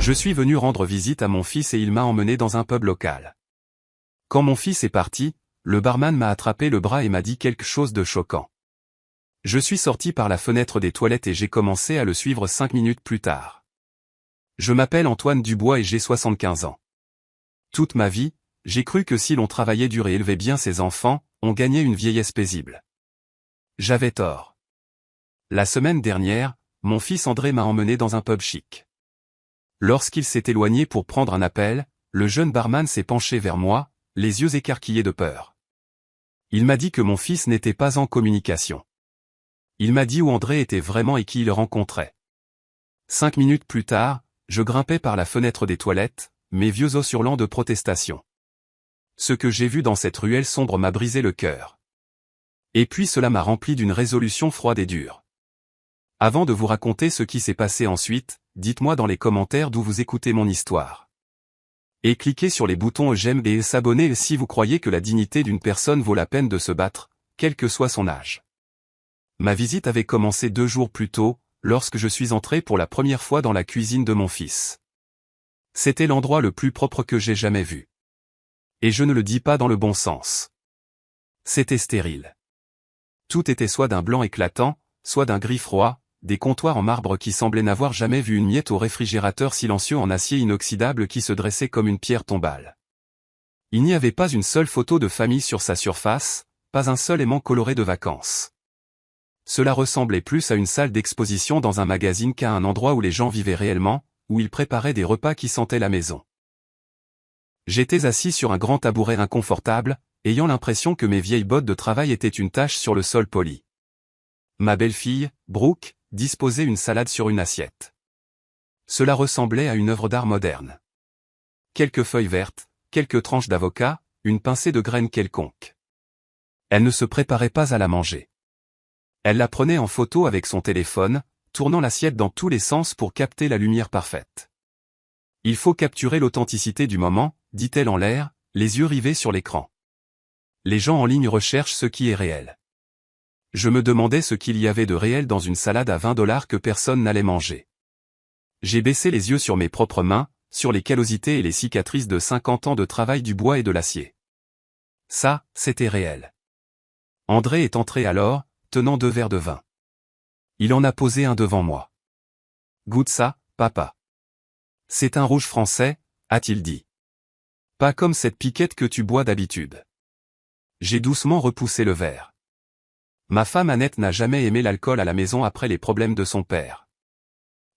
Je suis venu rendre visite à mon fils et il m'a emmené dans un pub local. Quand mon fils est parti, le barman m'a attrapé le bras et m'a dit quelque chose de choquant. Je suis sorti par la fenêtre des toilettes et j'ai commencé à le suivre 5 minutes plus tard. Je m'appelle Antoine Dubois et j'ai 75 ans. Toute ma vie, j'ai cru que si l'on travaillait dur et élevait bien ses enfants, on gagnait une vieillesse paisible. J'avais tort. La semaine dernière, mon fils André m'a emmené dans un pub chic. Lorsqu'il s'est éloigné pour prendre un appel, le jeune barman s'est penché vers moi, les yeux écarquillés de peur. Il m'a dit que mon fils n'était pas en communication. Il m'a dit où André était vraiment et qui il rencontrait. 5 minutes plus tard, je grimpais par la fenêtre des toilettes, mes vieux os hurlant de protestation. Ce que j'ai vu dans cette ruelle sombre m'a brisé le cœur. Et puis cela m'a rempli d'une résolution froide et dure. Avant de vous raconter ce qui s'est passé ensuite, dites-moi dans les commentaires d'où vous écoutez mon histoire. Et cliquez sur les boutons j'aime et s'abonner si vous croyez que la dignité d'une personne vaut la peine de se battre, quel que soit son âge. Ma visite avait commencé 2 jours plus tôt, lorsque je suis entré pour la première fois dans la cuisine de mon fils. C'était l'endroit le plus propre que j'ai jamais vu. Et je ne le dis pas dans le bon sens. C'était stérile. Tout était soit d'un blanc éclatant, soit d'un gris froid, des comptoirs en marbre qui semblaient n'avoir jamais vu une miette au réfrigérateur silencieux en acier inoxydable qui se dressait comme une pierre tombale. Il n'y avait pas une seule photo de famille sur sa surface, pas un seul aimant coloré de vacances. Cela ressemblait plus à une salle d'exposition dans un magazine qu'à un endroit où les gens vivaient réellement, où ils préparaient des repas qui sentaient la maison. J'étais assis sur un grand tabouret inconfortable, ayant l'impression que mes vieilles bottes de travail étaient une tache sur le sol poli. Ma belle-fille, Brooke, disposait une salade sur une assiette. Cela ressemblait à une œuvre d'art moderne. Quelques feuilles vertes, quelques tranches d'avocat, une pincée de graines quelconque. Elle ne se préparait pas à la manger. Elle la prenait en photo avec son téléphone, tournant l'assiette dans tous les sens pour capter la lumière parfaite. Il faut capturer l'authenticité du moment, dit-elle en l'air, les yeux rivés sur l'écran. Les gens en ligne recherchent ce qui est réel. Je me demandais ce qu'il y avait de réel dans une salade à $20 que personne n'allait manger. J'ai baissé les yeux sur mes propres mains, sur les callosités et les cicatrices de 50 ans de travail du bois et de l'acier. Ça, c'était réel. André est entré alors, tenant 2 verres de vin. Il en a posé un devant moi. Goûte ça, papa. C'est un rouge français, a-t-il dit. Pas comme cette piquette que tu bois d'habitude. J'ai doucement repoussé le verre. Ma femme Annette n'a jamais aimé l'alcool à la maison après les problèmes de son père.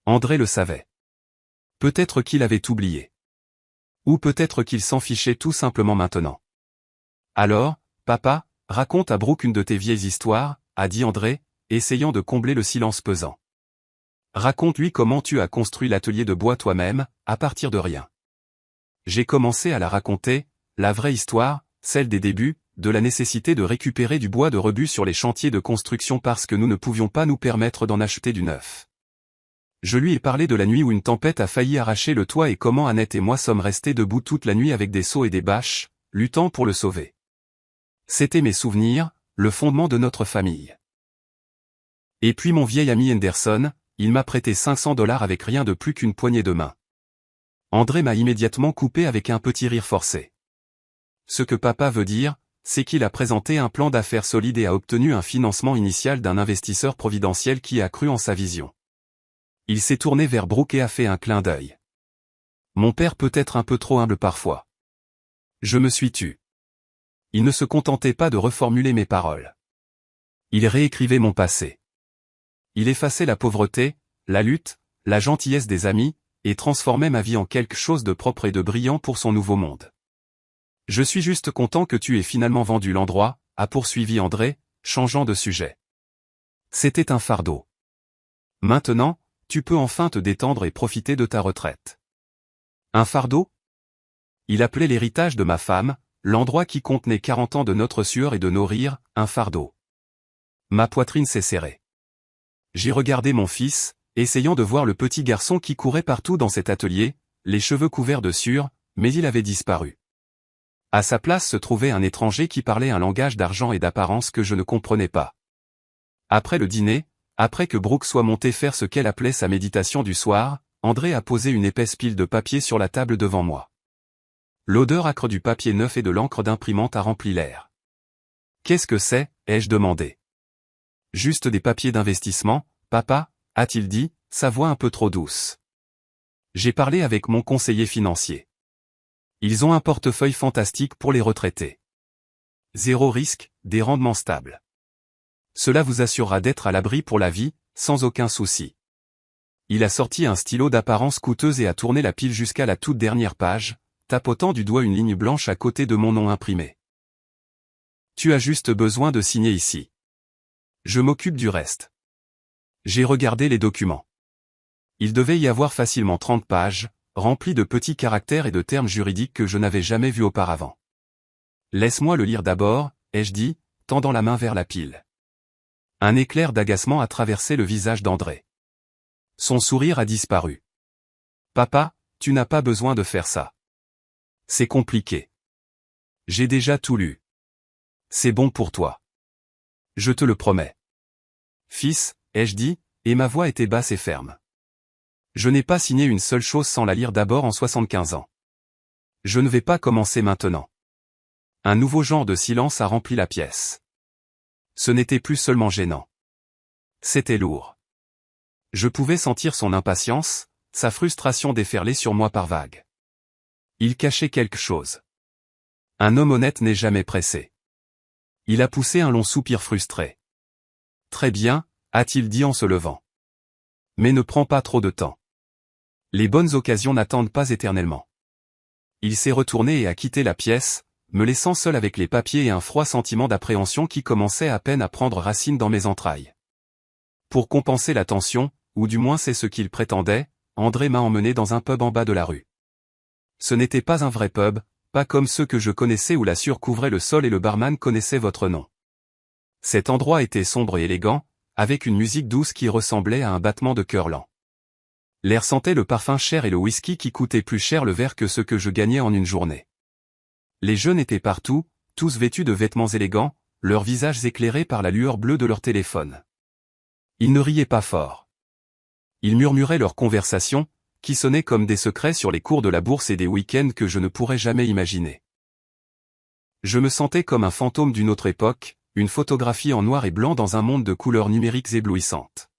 André le savait. Peut-être qu'il avait oublié. Ou peut-être qu'il s'en fichait tout simplement maintenant. Alors, papa, raconte à Brooke une de tes vieilles histoires, a dit André, essayant de combler le silence pesant. Raconte-lui comment tu as construit l'atelier de bois toi-même, à partir de rien. J'ai commencé à la raconter, la vraie histoire, celle des débuts, de la nécessité de récupérer du bois de rebut sur les chantiers de construction parce que nous ne pouvions pas nous permettre d'en acheter du neuf. Je lui ai parlé de la nuit où une tempête a failli arracher le toit et comment Annette et moi sommes restés debout toute la nuit avec des seaux et des bâches, luttant pour le sauver. C'était mes souvenirs, le fondement de notre famille. Et puis mon vieil ami Henderson, il m'a prêté $500 avec rien de plus qu'une poignée de main. André m'a immédiatement coupé avec un petit rire forcé. Ce que papa veut dire, c'est qu'il a présenté un plan d'affaires solide et a obtenu un financement initial d'un investisseur providentiel qui a cru en sa vision. Il s'est tourné vers Brooke et a fait un clin d'œil. Mon père peut être un peu trop humble parfois. Je me suis tu. Il ne se contentait pas de reformuler mes paroles. Il réécrivait mon passé. Il effaçait la pauvreté, la lutte, la gentillesse des amis, et transformait ma vie en quelque chose de propre et de brillant pour son nouveau monde. Je suis juste content que tu aies finalement vendu l'endroit, a poursuivi André, changeant de sujet. C'était un fardeau. Maintenant, tu peux enfin te détendre et profiter de ta retraite. Un fardeau? Il appelait l'héritage de ma femme, l'endroit qui contenait 40 ans de notre sueur et de nos rires, un fardeau. Ma poitrine s'est serrée. J'ai regardé mon fils, essayant de voir le petit garçon qui courait partout dans cet atelier, les cheveux couverts de sueur, mais il avait disparu. À sa place se trouvait un étranger qui parlait un langage d'argent et d'apparence que je ne comprenais pas. Après le dîner, après que Brooke soit montée faire ce qu'elle appelait sa méditation du soir, André a posé une épaisse pile de papier sur la table devant moi. L'odeur âcre du papier neuf et de l'encre d'imprimante a rempli l'air. Qu'est-ce que c'est, ai-je demandé. Juste des papiers d'investissement, papa, a-t-il dit, sa voix un peu trop douce. J'ai parlé avec mon conseiller financier. Ils ont un portefeuille fantastique pour les retraités. Zéro risque, des rendements stables. Cela vous assurera d'être à l'abri pour la vie, sans aucun souci. Il a sorti un stylo d'apparence coûteuse et a tourné la pile jusqu'à la toute dernière page, tapotant du doigt une ligne blanche à côté de mon nom imprimé. Tu as juste besoin de signer ici. Je m'occupe du reste. J'ai regardé les documents. Il devait y avoir facilement 30 pages, remplies de petits caractères et de termes juridiques que je n'avais jamais vus auparavant. Laisse-moi le lire d'abord, ai-je dit, tendant la main vers la pile. Un éclair d'agacement a traversé le visage d'André. Son sourire a disparu. Papa, tu n'as pas besoin de faire ça. C'est compliqué. J'ai déjà tout lu. C'est bon pour toi. Je te le promets. Fils, ai-je dit, et ma voix était basse et ferme. Je n'ai pas signé une seule chose sans la lire d'abord en 75 ans. Je ne vais pas commencer maintenant. Un nouveau genre de silence a rempli la pièce. Ce n'était plus seulement gênant. C'était lourd. Je pouvais sentir son impatience, sa frustration déferler sur moi par vagues. Il cachait quelque chose. Un homme honnête n'est jamais pressé. Il a poussé un long soupir frustré. Très bien, a-t-il dit en se levant. Mais ne prends pas trop de temps. Les bonnes occasions n'attendent pas éternellement. Il s'est retourné et a quitté la pièce, me laissant seul avec les papiers et un froid sentiment d'appréhension qui commençait à peine à prendre racine dans mes entrailles. Pour compenser la tension, ou du moins c'est ce qu'il prétendait, André m'a emmené dans un pub en bas de la rue. Ce n'était pas un vrai pub, pas comme ceux que je connaissais où la sueur couvrait le sol et le barman connaissait votre nom. Cet endroit était sombre et élégant, avec une musique douce qui ressemblait à un battement de cœur lent. L'air sentait le parfum cher et le whisky qui coûtait plus cher le verre que ce que je gagnais en une journée. Les jeunes étaient partout, tous vêtus de vêtements élégants, leurs visages éclairés par la lueur bleue de leur téléphone. Ils ne riaient pas fort. Ils murmuraient leurs conversations, qui sonnaient comme des secrets sur les cours de la bourse et des week-ends que je ne pourrais jamais imaginer. Je me sentais comme un fantôme d'une autre époque, une photographie en noir et blanc dans un monde de couleurs numériques éblouissantes.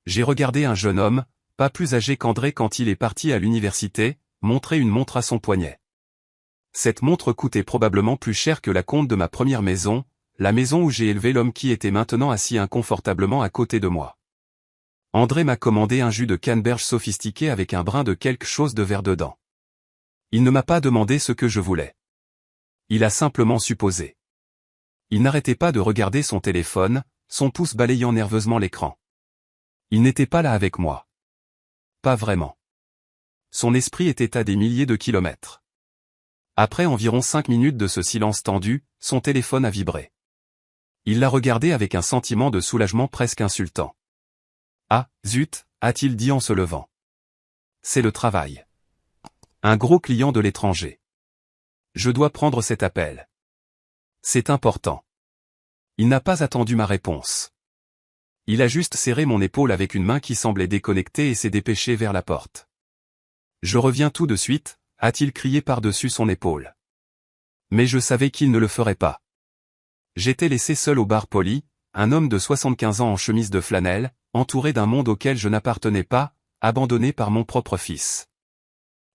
J'ai regardé un jeune homme, pas plus âgé qu'André quand il est parti à l'université, montrer une montre à son poignet. Cette montre coûtait probablement plus cher que la compte de ma première maison, la maison où j'ai élevé l'homme qui était maintenant assis inconfortablement à côté de moi. André m'a commandé un jus de canneberge sophistiqué avec un brin de quelque chose de vert dedans. Il ne m'a pas demandé ce que je voulais. Il a simplement supposé. Il n'arrêtait pas de regarder son téléphone, son pouce balayant nerveusement l'écran. Il n'était pas là avec moi. Pas vraiment. Son esprit était à des milliers de kilomètres. Après environ 5 minutes de ce silence tendu, son téléphone a vibré. Il l'a regardé avec un sentiment de soulagement presque insultant. Ah, zut, a-t-il dit en se levant. C'est le travail. Un gros client de l'étranger. Je dois prendre cet appel. C'est important. Il n'a pas attendu ma réponse. Il a juste serré mon épaule avec une main qui semblait déconnectée et s'est dépêché vers la porte. Je reviens tout de suite, a-t-il crié par-dessus son épaule. Mais je savais qu'il ne le ferait pas. J'étais laissé seul au bar Poli, un homme de 75 ans en chemise de flanelle, entouré d'un monde auquel je n'appartenais pas, abandonné par mon propre fils.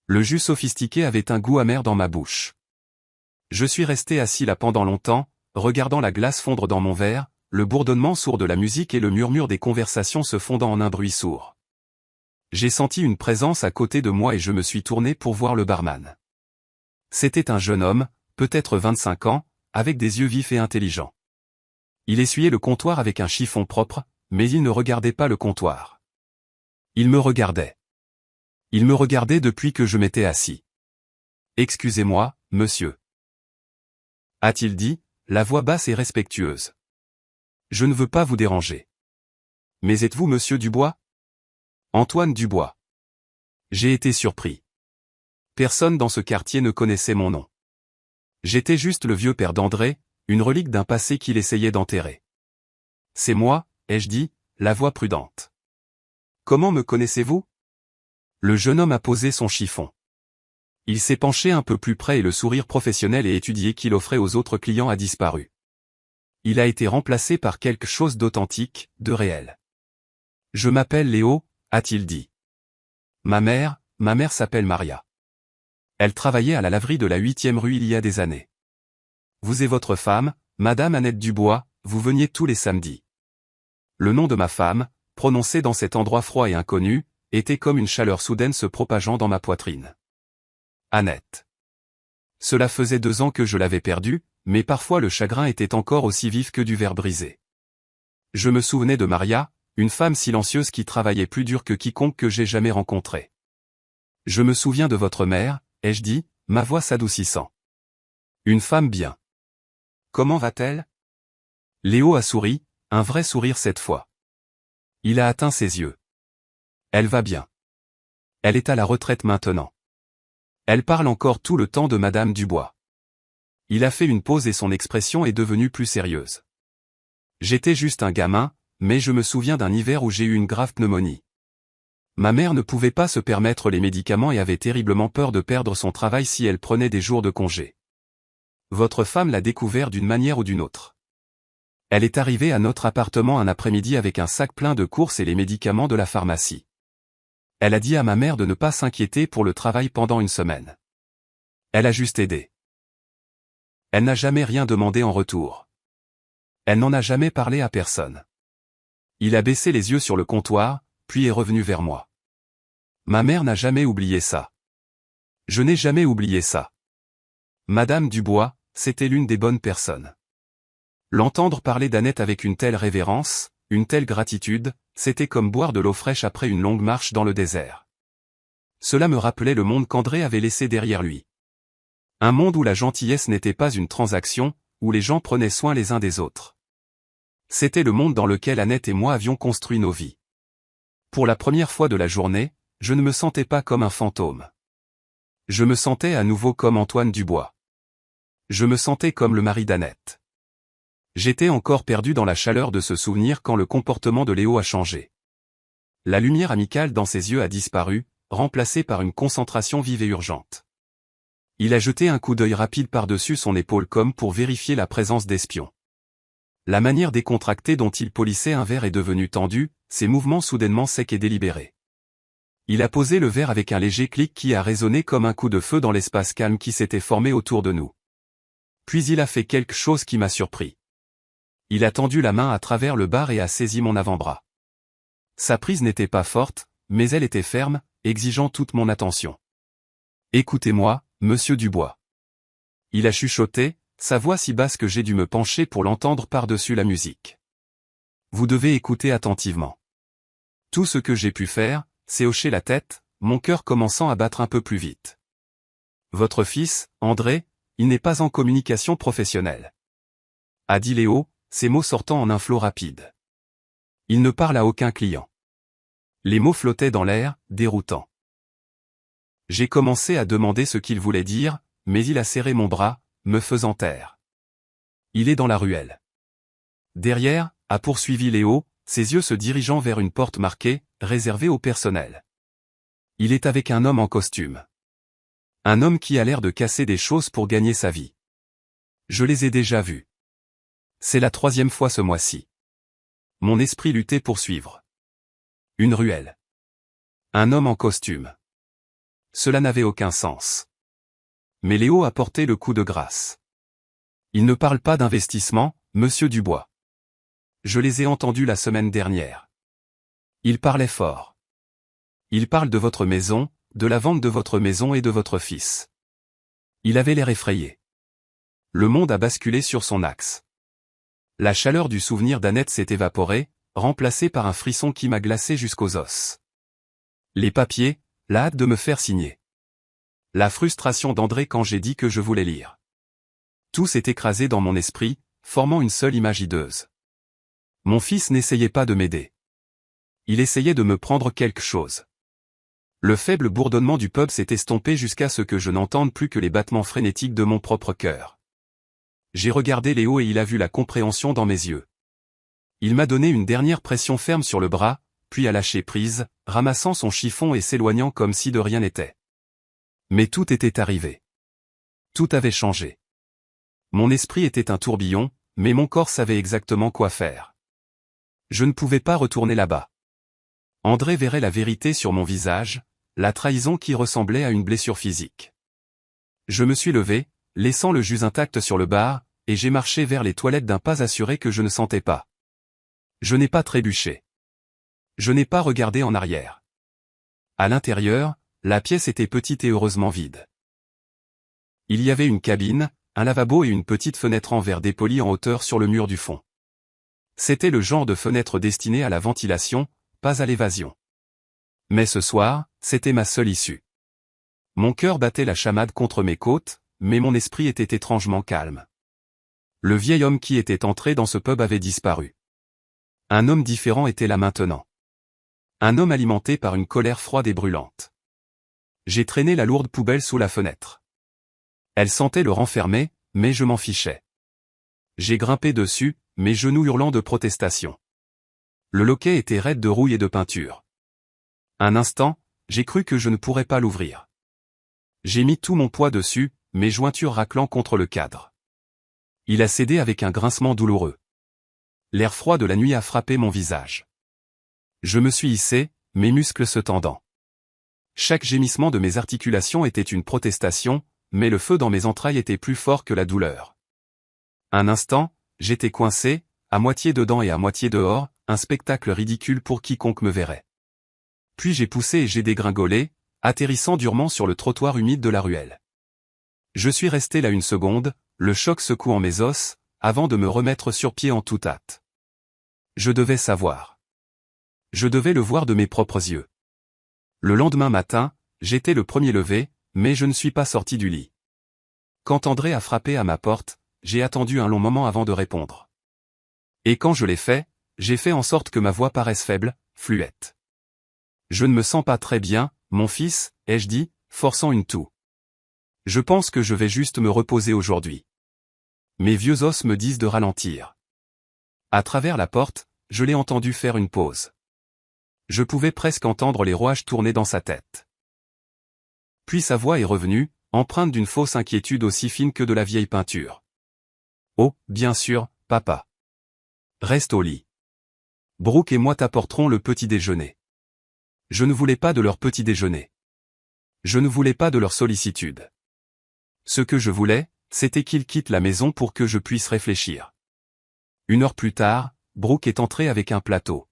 Le jus sophistiqué avait un goût amer dans ma bouche. Je suis resté assis là pendant longtemps, regardant la glace fondre dans mon verre, le bourdonnement sourd de la musique et le murmure des conversations se fondant en un bruit sourd. J'ai senti une présence à côté de moi et je me suis tourné pour voir le barman. C'était un jeune homme, peut-être 25 ans, avec des yeux vifs et intelligents. Il essuyait le comptoir avec un chiffon propre, mais il ne regardait pas le comptoir. Il me regardait. Il me regardait depuis que je m'étais assis. « Excusez-moi, monsieur. » a-t-il dit, la voix basse et respectueuse. « Je ne veux pas vous déranger. »« Mais êtes-vous monsieur Dubois ?»« Antoine Dubois. » J'ai été surpris. Personne dans ce quartier ne connaissait mon nom. J'étais juste le vieux père d'André, une relique d'un passé qu'il essayait d'enterrer. « C'est moi, ai-je dit, la voix prudente. »« Comment me connaissez-vous » Le jeune homme a posé son chiffon. Il s'est penché un peu plus près et le sourire professionnel et étudié qu'il offrait aux autres clients a disparu. Il a été remplacé par quelque chose d'authentique, de réel. « Je m'appelle Léo », a-t-il dit. Ma mère s'appelle Maria. Elle travaillait à la laverie de la 8e rue il y a des années. Vous et votre femme, Madame Annette Dubois, vous veniez tous les samedis. Le nom de ma femme, prononcé dans cet endroit froid et inconnu, était comme une chaleur soudaine se propageant dans ma poitrine. Annette. Cela faisait 2 ans que je l'avais perdue, mais parfois le chagrin était encore aussi vif que du verre brisé. Je me souvenais de Maria, une femme silencieuse qui travaillait plus dur que quiconque que j'ai jamais rencontré. Je me souviens de votre mère, ai-je dit, ma voix s'adoucissant. Une femme bien. Comment va-t-elle? Léo a souri, un vrai sourire cette fois. Il a atteint ses yeux. Elle va bien. Elle est à la retraite maintenant. Elle parle encore tout le temps de Madame Dubois. Il a fait une pause et son expression est devenue plus sérieuse. J'étais juste un gamin, mais je me souviens d'un hiver où j'ai eu une grave pneumonie. Ma mère ne pouvait pas se permettre les médicaments et avait terriblement peur de perdre son travail si elle prenait des jours de congé. Votre femme l'a découvert d'une manière ou d'une autre. Elle est arrivée à notre appartement un après-midi avec un sac plein de courses et les médicaments de la pharmacie. Elle a dit à ma mère de ne pas s'inquiéter pour le travail pendant une semaine. Elle a juste aidé. Elle n'a jamais rien demandé en retour. Elle n'en a jamais parlé à personne. Il a baissé les yeux sur le comptoir, puis est revenu vers moi. Ma mère n'a jamais oublié ça. Je n'ai jamais oublié ça. Madame Dubois, c'était l'une des bonnes personnes. L'entendre parler d'Annette avec une telle révérence, une telle gratitude, c'était comme boire de l'eau fraîche après une longue marche dans le désert. Cela me rappelait le monde qu'André avait laissé derrière lui. Un monde où la gentillesse n'était pas une transaction, où les gens prenaient soin les uns des autres. C'était le monde dans lequel Annette et moi avions construit nos vies. Pour la première fois de la journée, je ne me sentais pas comme un fantôme. Je me sentais à nouveau comme Antoine Dubois. Je me sentais comme le mari d'Annette. J'étais encore perdu dans la chaleur de ce souvenir quand le comportement de Léo a changé. La lumière amicale dans ses yeux a disparu, remplacée par une concentration vive et urgente. Il a jeté un coup d'œil rapide par-dessus son épaule comme pour vérifier la présence d'espions. La manière décontractée dont il polissait un verre est devenue tendue, ses mouvements soudainement secs et délibérés. Il a posé le verre avec un léger clic qui a résonné comme un coup de feu dans l'espace calme qui s'était formé autour de nous. Puis il a fait quelque chose qui m'a surpris. Il a tendu la main à travers le bar et a saisi mon avant-bras. Sa prise n'était pas forte, mais elle était ferme, exigeant toute mon attention. « Écoutez-moi, monsieur Dubois. » Il a chuchoté, sa voix si basse que j'ai dû me pencher pour l'entendre par-dessus la musique. « Vous devez écouter attentivement. Tout ce que j'ai pu faire, c'est hocher la tête, mon cœur commençant à battre un peu plus vite. Votre fils, André, il n'est pas en communication professionnelle. » A dit Léo, ses mots sortant en un flot rapide. Il ne parle à aucun client. Les mots flottaient dans l'air, déroutants. J'ai commencé à demander ce qu'il voulait dire, mais il a serré mon bras, me faisant taire. Il est dans la ruelle. Derrière, a poursuivi Léo, ses yeux se dirigeant vers une porte marquée, réservée au personnel. Il est avec un homme en costume. Un homme qui a l'air de casser des choses pour gagner sa vie. Je les ai déjà vus. C'est la 3e fois ce mois-ci. Mon esprit luttait pour suivre. Une ruelle. Un homme en costume. Cela n'avait aucun sens. Mais Léo a porté le coup de grâce. Il ne parle pas d'investissement, monsieur Dubois. Je les ai entendus la semaine dernière. Il parlait fort. Il parle de votre maison, de la vente de votre maison et de votre fils. Il avait l'air effrayé. Le monde a basculé sur son axe. La chaleur du souvenir d'Annette s'est évaporée, remplacée par un frisson qui m'a glacé jusqu'aux os. Les papiers, la hâte de me faire signer. La frustration d'André quand j'ai dit que je voulais lire. Tout s'est écrasé dans mon esprit, formant une seule image hideuse. Mon fils n'essayait pas de m'aider. Il essayait de me prendre quelque chose. Le faible bourdonnement du pub s'est estompé jusqu'à ce que je n'entende plus que les battements frénétiques de mon propre cœur. J'ai regardé Léo et il a vu la compréhension dans mes yeux. Il m'a donné une dernière pression ferme sur le bras, puis à lâcher prise, ramassant son chiffon et s'éloignant comme si de rien n'était. Mais tout était arrivé. Tout avait changé. Mon esprit était un tourbillon, mais mon corps savait exactement quoi faire. Je ne pouvais pas retourner là-bas. André verrait la vérité sur mon visage, la trahison qui ressemblait à une blessure physique. Je me suis levé, laissant le jus intact sur le bar, et j'ai marché vers les toilettes d'un pas assuré que je ne sentais pas. Je n'ai pas trébuché. Je n'ai pas regardé en arrière. À l'intérieur, la pièce était petite et heureusement vide. Il y avait une cabine, un lavabo et une petite fenêtre en verre dépoli en hauteur sur le mur du fond. C'était le genre de fenêtre destinée à la ventilation, pas à l'évasion. Mais ce soir, c'était ma seule issue. Mon cœur battait la chamade contre mes côtes, mais mon esprit était étrangement calme. Le vieil homme qui était entré dans ce pub avait disparu. Un homme différent était là maintenant. Un homme alimenté par une colère froide et brûlante. J'ai traîné la lourde poubelle sous la fenêtre. Elle sentait le renfermer, mais je m'en fichais. J'ai grimpé dessus, mes genoux hurlant de protestation. Le loquet était raide de rouille et de peinture. Un instant, j'ai cru que je ne pourrais pas l'ouvrir. J'ai mis tout mon poids dessus, mes jointures raclant contre le cadre. Il a cédé avec un grincement douloureux. L'air froid de la nuit a frappé mon visage. Je me suis hissé, mes muscles se tendant. Chaque gémissement de mes articulations était une protestation, mais le feu dans mes entrailles était plus fort que la douleur. Un instant, j'étais coincé, à moitié dedans et à moitié dehors, un spectacle ridicule pour quiconque me verrait. Puis j'ai poussé et j'ai dégringolé, atterrissant durement sur le trottoir humide de la ruelle. Je suis resté là une seconde, le choc secouant mes os, avant de me remettre sur pied en toute hâte. Je devais savoir. Je devais le voir de mes propres yeux. Le lendemain matin, j'étais le premier levé, mais je ne suis pas sorti du lit. Quand André a frappé à ma porte, j'ai attendu un long moment avant de répondre. Et quand je l'ai fait, j'ai fait en sorte que ma voix paraisse faible, fluette. Je ne me sens pas très bien, mon fils, ai-je dit, forçant une toux. Je pense que je vais juste me reposer aujourd'hui. Mes vieux os me disent de ralentir. À travers la porte, je l'ai entendu faire une pause. Je pouvais presque entendre les rouages tourner dans sa tête. Puis sa voix est revenue, empreinte d'une fausse inquiétude aussi fine que de la vieille peinture. Oh, bien sûr, papa. Reste au lit. Brooke et moi t'apporterons le petit déjeuner. Je ne voulais pas de leur petit déjeuner. Je ne voulais pas de leur sollicitude. Ce que je voulais, c'était qu'ils quittent la maison pour que je puisse réfléchir. 1 heure plus tard, Brooke est entré avec un plateau.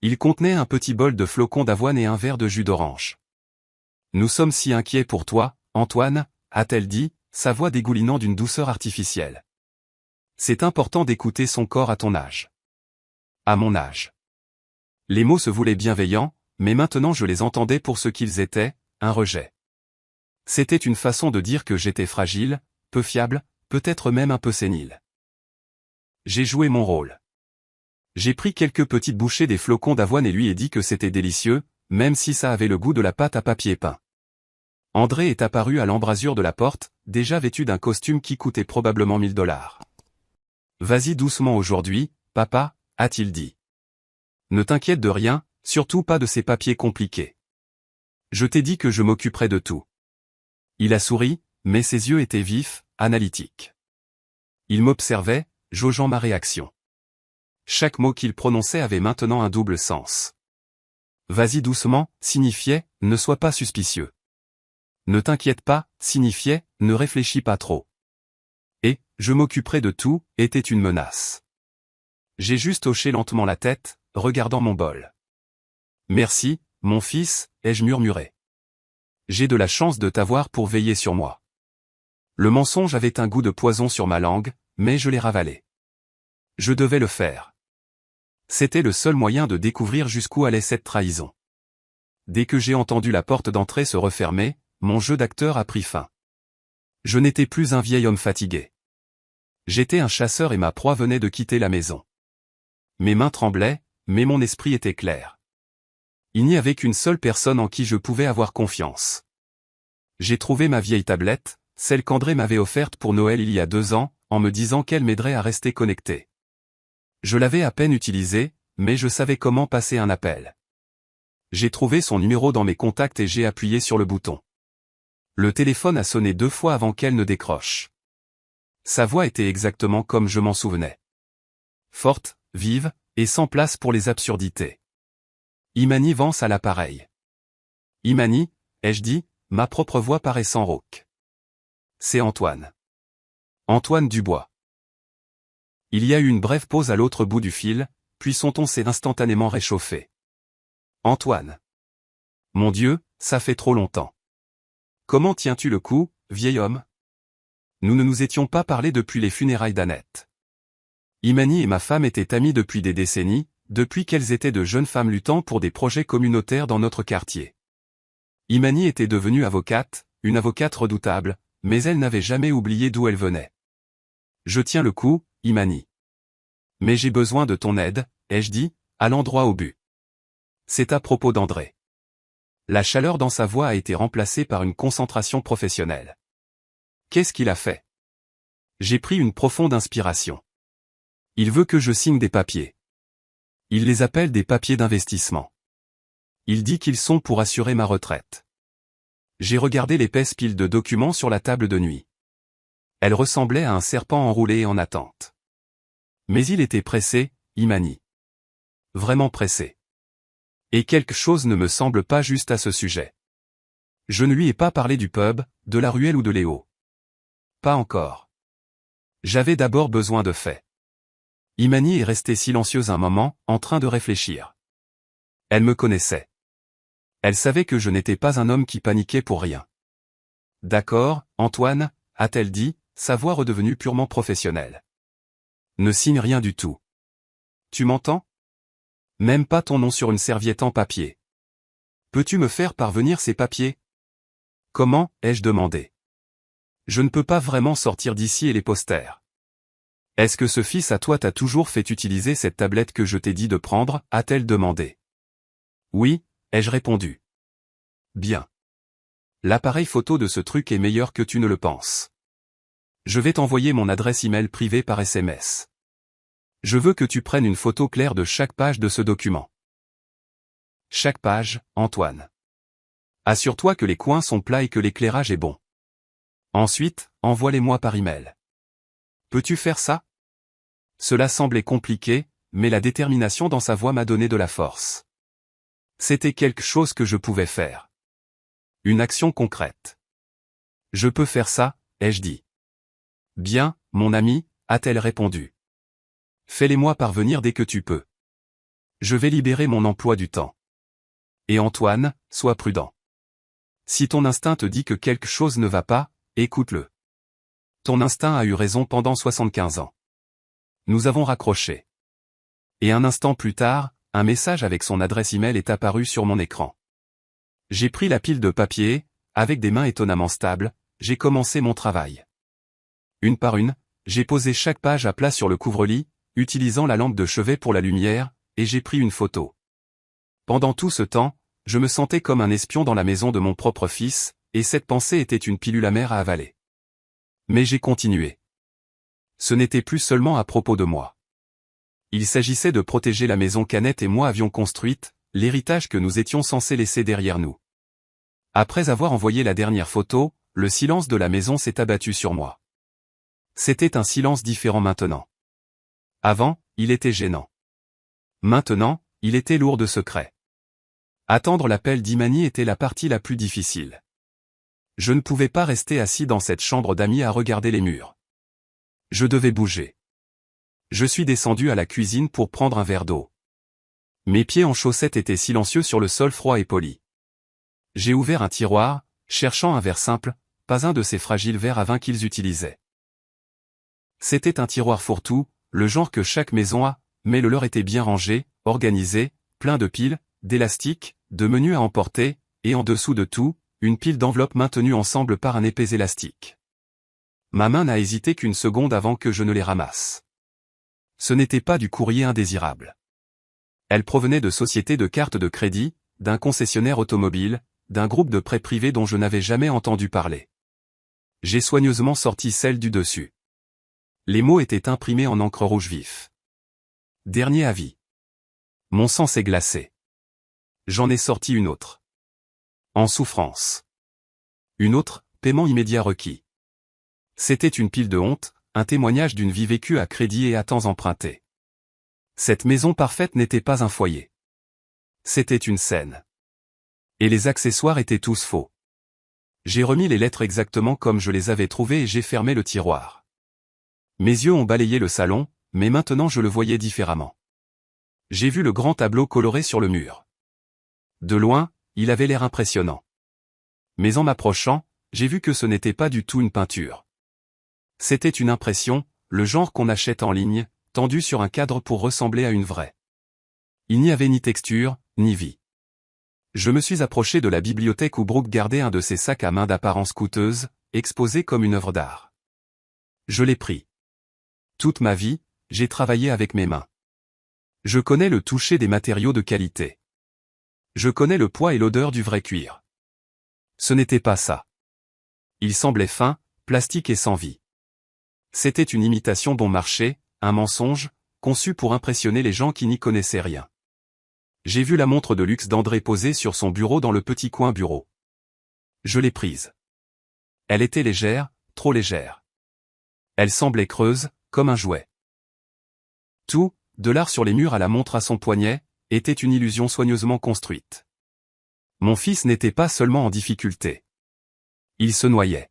Il contenait un petit bol de flocons d'avoine et un verre de jus d'orange. « Nous sommes si inquiets pour toi, Antoine », a-t-elle dit, sa voix dégoulinant d'une douceur artificielle. C'est important d'écouter son corps à ton âge. À mon âge. Les mots se voulaient bienveillants, mais maintenant je les entendais pour ce qu'ils étaient, un rejet. C'était une façon de dire que j'étais fragile, peu fiable, peut-être même un peu sénile. J'ai joué mon rôle. J'ai pris quelques petites bouchées des flocons d'avoine et lui ai dit que c'était délicieux, même si ça avait le goût de la pâte à papier peint. André est apparu à l'embrasure de la porte, déjà vêtu d'un costume qui coûtait probablement $1000. « Vas-y doucement aujourd'hui, papa, a-t-il dit. Ne t'inquiète de rien, surtout pas de ces papiers compliqués. Je t'ai dit que je m'occuperais de tout. Il a souri, mais ses yeux étaient vifs, analytiques. Il m'observait, jaugeant ma réaction. Chaque mot qu'il prononçait avait maintenant un double sens. Vas-y doucement, signifiait, ne sois pas suspicieux. Ne t'inquiète pas, signifiait, ne réfléchis pas trop. Et, je m'occuperai de tout, était une menace. J'ai juste hoché lentement la tête, regardant mon bol. Merci, mon fils, ai-je murmuré. J'ai de la chance de t'avoir pour veiller sur moi. Le mensonge avait un goût de poison sur ma langue, mais je l'ai ravalé. Je devais le faire. C'était le seul moyen de découvrir jusqu'où allait cette trahison. Dès que j'ai entendu la porte d'entrée se refermer, mon jeu d'acteur a pris fin. Je n'étais plus un vieil homme fatigué. J'étais un chasseur et ma proie venait de quitter la maison. Mes mains tremblaient, mais mon esprit était clair. Il n'y avait qu'une seule personne en qui je pouvais avoir confiance. J'ai trouvé ma vieille tablette, celle qu'André m'avait offerte pour Noël il y a 2 ans, en me disant qu'elle m'aiderait à rester connecté. Je l'avais à peine utilisée, mais je savais comment passer un appel. J'ai trouvé son numéro dans mes contacts et j'ai appuyé sur le bouton. Le téléphone a sonné 2 fois avant qu'elle ne décroche. Sa voix était exactement comme je m'en souvenais. Forte, vive, et sans place pour les absurdités. Imani Vance à l'appareil. Imani, ai-je dit, ma propre voix paraissant rauque. C'est Antoine. Antoine Dubois. Il y a eu une brève pause à l'autre bout du fil, puis son ton s'est instantanément réchauffé. Antoine. Mon Dieu, ça fait trop longtemps. Comment tiens-tu le coup, vieil homme? Nous ne nous étions pas parlé depuis les funérailles d'Annette. Imani et ma femme étaient amies depuis des décennies, depuis qu'elles étaient de jeunes femmes luttant pour des projets communautaires dans notre quartier. Imani était devenue avocate, une avocate redoutable, mais elle n'avait jamais oublié d'où elle venait. Je tiens le coup, Imani. Mais j'ai besoin de ton aide, ai-je dit, allant droit au but. C'est à propos d'André. La chaleur dans sa voix a été remplacée par une concentration professionnelle. Qu'est-ce qu'il a fait? J'ai pris une profonde inspiration. Il veut que je signe des papiers. Il les appelle des papiers d'investissement. Il dit qu'ils sont pour assurer ma retraite. J'ai regardé l'épaisse pile de documents sur la table de nuit. Elle ressemblait à un serpent enroulé en attente. Mais il était pressé, Imani. Vraiment pressé. Et quelque chose ne me semble pas juste à ce sujet. Je ne lui ai pas parlé du pub, de la ruelle ou de Léo. Pas encore. J'avais d'abord besoin de faits. Imani est restée silencieuse un moment, en train de réfléchir. Elle me connaissait. Elle savait que je n'étais pas un homme qui paniquait pour rien. D'accord, Antoine, a-t-elle dit, sa voix redevenue purement professionnelle. Ne signe rien du tout. Tu m'entends? Même pas ton nom sur une serviette en papier. Peux-tu me faire parvenir ces papiers? Comment, ai-je demandé. Je ne peux pas vraiment sortir d'ici et les posters. Est-ce que ce fils à toi t'a toujours fait utiliser cette tablette que je t'ai dit de prendre, a-t-elle demandé. Oui, ai-je répondu. Bien. L'appareil photo de ce truc est meilleur que tu ne le penses. Je vais t'envoyer mon adresse email privée par SMS. Je veux que tu prennes une photo claire de chaque page de ce document. Chaque page, Antoine. Assure-toi que les coins sont plats et que l'éclairage est bon. Ensuite, envoie-les-moi par email. Peux-tu faire ça? Cela semblait compliqué, mais la détermination dans sa voix m'a donné de la force. C'était quelque chose que je pouvais faire. Une action concrète. Je peux faire ça, ai-je dit. Bien, mon ami, a-t-elle répondu. Fais-les-moi parvenir dès que tu peux. Je vais libérer mon emploi du temps. Et Antoine, sois prudent. Si ton instinct te dit que quelque chose ne va pas, écoute-le. Ton instinct a eu raison pendant 75 ans. Nous avons raccroché. Et un instant plus tard, un message avec son adresse email est apparu sur mon écran. J'ai pris la pile de papier et, avec des mains étonnamment stables, j'ai commencé mon travail. Une par une, j'ai posé chaque page à plat sur le couvre-lit, utilisant la lampe de chevet pour la lumière, et j'ai pris une photo. Pendant tout ce temps, je me sentais comme un espion dans la maison de mon propre fils, et cette pensée était une pilule amère à avaler. Mais j'ai continué. Ce n'était plus seulement à propos de moi. Il s'agissait de protéger la maison qu'Annette et moi avions construite, l'héritage que nous étions censés laisser derrière nous. Après avoir envoyé la dernière photo, le silence de la maison s'est abattu sur moi. C'était un silence différent maintenant. Avant, il était gênant. Maintenant, il était lourd de secrets. Attendre l'appel d'Imani était la partie la plus difficile. Je ne pouvais pas rester assis dans cette chambre d'amis à regarder les murs. Je devais bouger. Je suis descendu à la cuisine pour prendre un verre d'eau. Mes pieds en chaussettes étaient silencieux sur le sol froid et poli. J'ai ouvert un tiroir, cherchant un verre simple, pas un de ces fragiles verres à vin qu'ils utilisaient. C'était un tiroir fourre-tout, le genre que chaque maison a, mais le leur était bien rangé, organisé, plein de piles, d'élastiques, de menus à emporter, et en dessous de tout, une pile d'enveloppes maintenues ensemble par un épais élastique. Ma main n'a hésité qu'une seconde avant que je ne les ramasse. Ce n'était pas du courrier indésirable. Elle provenait de sociétés de cartes de crédit, d'un concessionnaire automobile, d'un groupe de prêts privés dont je n'avais jamais entendu parler. J'ai soigneusement sorti celle du dessus. Les mots étaient imprimés en encre rouge vif. Dernier avis. Mon sang s'est glacé. J'en ai sorti une autre. En souffrance. Une autre, paiement immédiat requis. C'était une pile de honte, un témoignage d'une vie vécue à crédit et à temps emprunté. Cette maison parfaite n'était pas un foyer. C'était une scène. Et les accessoires étaient tous faux. J'ai remis les lettres exactement comme je les avais trouvées et j'ai fermé le tiroir. Mes yeux ont balayé le salon, mais maintenant je le voyais différemment. J'ai vu le grand tableau coloré sur le mur. De loin, il avait l'air impressionnant. Mais en m'approchant, j'ai vu que ce n'était pas du tout une peinture. C'était une impression, le genre qu'on achète en ligne, tendue sur un cadre pour ressembler à une vraie. Il n'y avait ni texture, ni vie. Je me suis approché de la bibliothèque où Brooke gardait un de ses sacs à main d'apparence coûteuse, exposé comme une œuvre d'art. Je l'ai pris. Toute ma vie, j'ai travaillé avec mes mains. Je connais le toucher des matériaux de qualité. Je connais le poids et l'odeur du vrai cuir. Ce n'était pas ça. Il semblait fin, plastique et sans vie. C'était une imitation bon marché, un mensonge, conçu pour impressionner les gens qui n'y connaissaient rien. J'ai vu la montre de luxe d'André posée sur son bureau dans le petit coin bureau. Je l'ai prise. Elle était légère, trop légère. Elle semblait creuse, comme un jouet. Tout, de l'art sur les murs à la montre à son poignet, était une illusion soigneusement construite. Mon fils n'était pas seulement en difficulté. Il se noyait.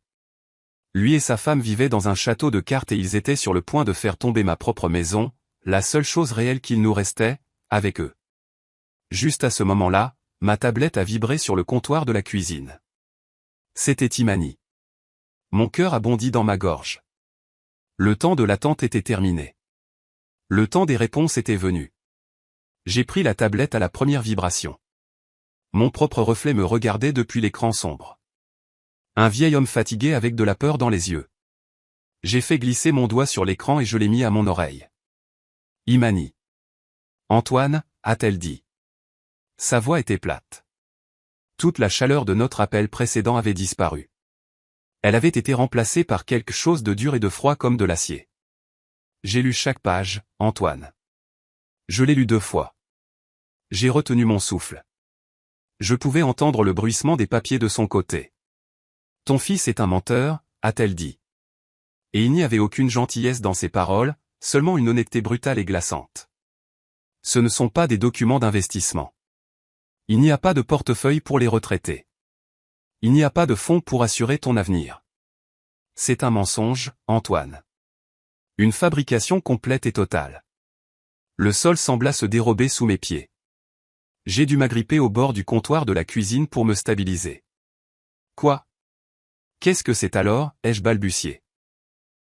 Lui et sa femme vivaient dans un château de cartes et ils étaient sur le point de faire tomber ma propre maison, la seule chose réelle qu'il nous restait, avec eux. Juste à ce moment-là, ma tablette a vibré sur le comptoir de la cuisine. C'était Imani. Mon cœur a bondi dans ma gorge. Le temps de l'attente était terminé. Le temps des réponses était venu. J'ai pris la tablette à la première vibration. Mon propre reflet me regardait depuis l'écran sombre. Un vieil homme fatigué avec de la peur dans les yeux. J'ai fait glisser mon doigt sur l'écran et je l'ai mis à mon oreille. Imani. Antoine, a-t-elle dit. Sa voix était plate. Toute la chaleur de notre appel précédent avait disparu. Elle avait été remplacée par quelque chose de dur et de froid comme de l'acier. J'ai lu chaque page, Antoine. Je l'ai lu 2 fois. J'ai retenu mon souffle. Je pouvais entendre le bruissement des papiers de son côté. Ton fils est un menteur, a-t-elle dit. Et il n'y avait aucune gentillesse dans ses paroles, seulement une honnêteté brutale et glaçante. Ce ne sont pas des documents d'investissement. Il n'y a pas de portefeuille pour les retraités. Il n'y a pas de fonds pour assurer ton avenir. C'est un mensonge, Antoine. Une fabrication complète et totale. Le sol sembla se dérober sous mes pieds. J'ai dû m'agripper au bord du comptoir de la cuisine pour me stabiliser. Quoi? Qu'est-ce que c'est alors, ai-je balbutié.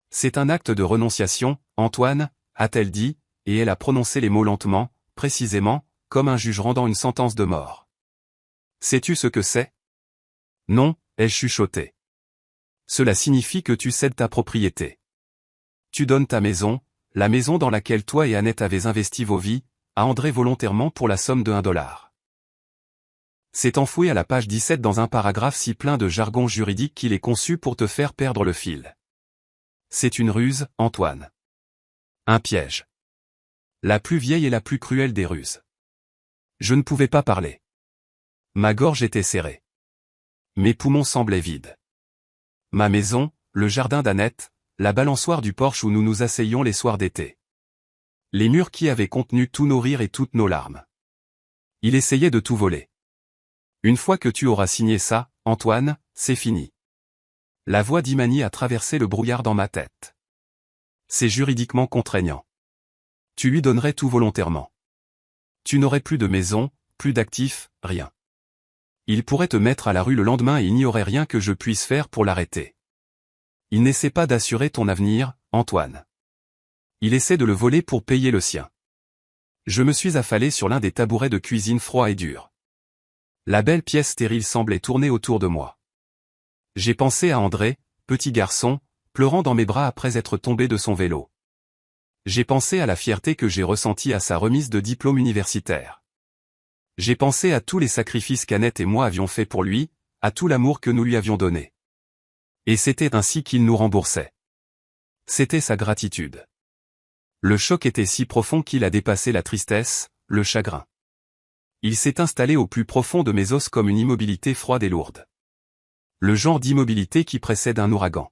C'est un acte de renonciation, Antoine, a-t-elle dit, et elle a prononcé les mots lentement, précisément, comme un juge rendant une sentence de mort. Sais-tu ce que c'est? Non, ai-je chuchoté. Cela signifie que tu cèdes ta propriété. Tu donnes ta maison, la maison dans laquelle toi et Annette avez investi vos vies, à André volontairement pour la somme de $1. C'est enfoui à la page 17 dans un paragraphe si plein de jargon juridique qu'il est conçu pour te faire perdre le fil. C'est une ruse, Antoine. Un piège. La plus vieille et la plus cruelle des ruses. Je ne pouvais pas parler. Ma gorge était serrée. Mes poumons semblaient vides. Ma maison, le jardin d'Annette, la balançoire du porche où nous nous asseyions les soirs d'été. Les murs qui avaient contenu tous nos rires et toutes nos larmes. Il essayait de tout voler. Une fois que tu auras signé ça, Antoine, c'est fini. La voix d'Imani a traversé le brouillard dans ma tête. C'est juridiquement contraignant. Tu lui donnerais tout volontairement. Tu n'aurais plus de maison, plus d'actifs, rien. Il pourrait te mettre à la rue le lendemain et il n'y aurait rien que je puisse faire pour l'arrêter. Il n'essaie pas d'assurer ton avenir, Antoine. Il essaie de le voler pour payer le sien. Je me suis affalé sur l'un des tabourets de cuisine froid et dur. La belle pièce stérile semblait tourner autour de moi. J'ai pensé à André, petit garçon, pleurant dans mes bras après être tombé de son vélo. J'ai pensé à la fierté que j'ai ressentie à sa remise de diplôme universitaire. J'ai pensé à tous les sacrifices qu'Annette et moi avions faits pour lui, à tout l'amour que nous lui avions donné. Et c'était ainsi qu'il nous remboursait. C'était sa gratitude. Le choc était si profond qu'il a dépassé la tristesse, le chagrin. Il s'est installé au plus profond de mes os comme une immobilité froide et lourde. Le genre d'immobilité qui précède un ouragan.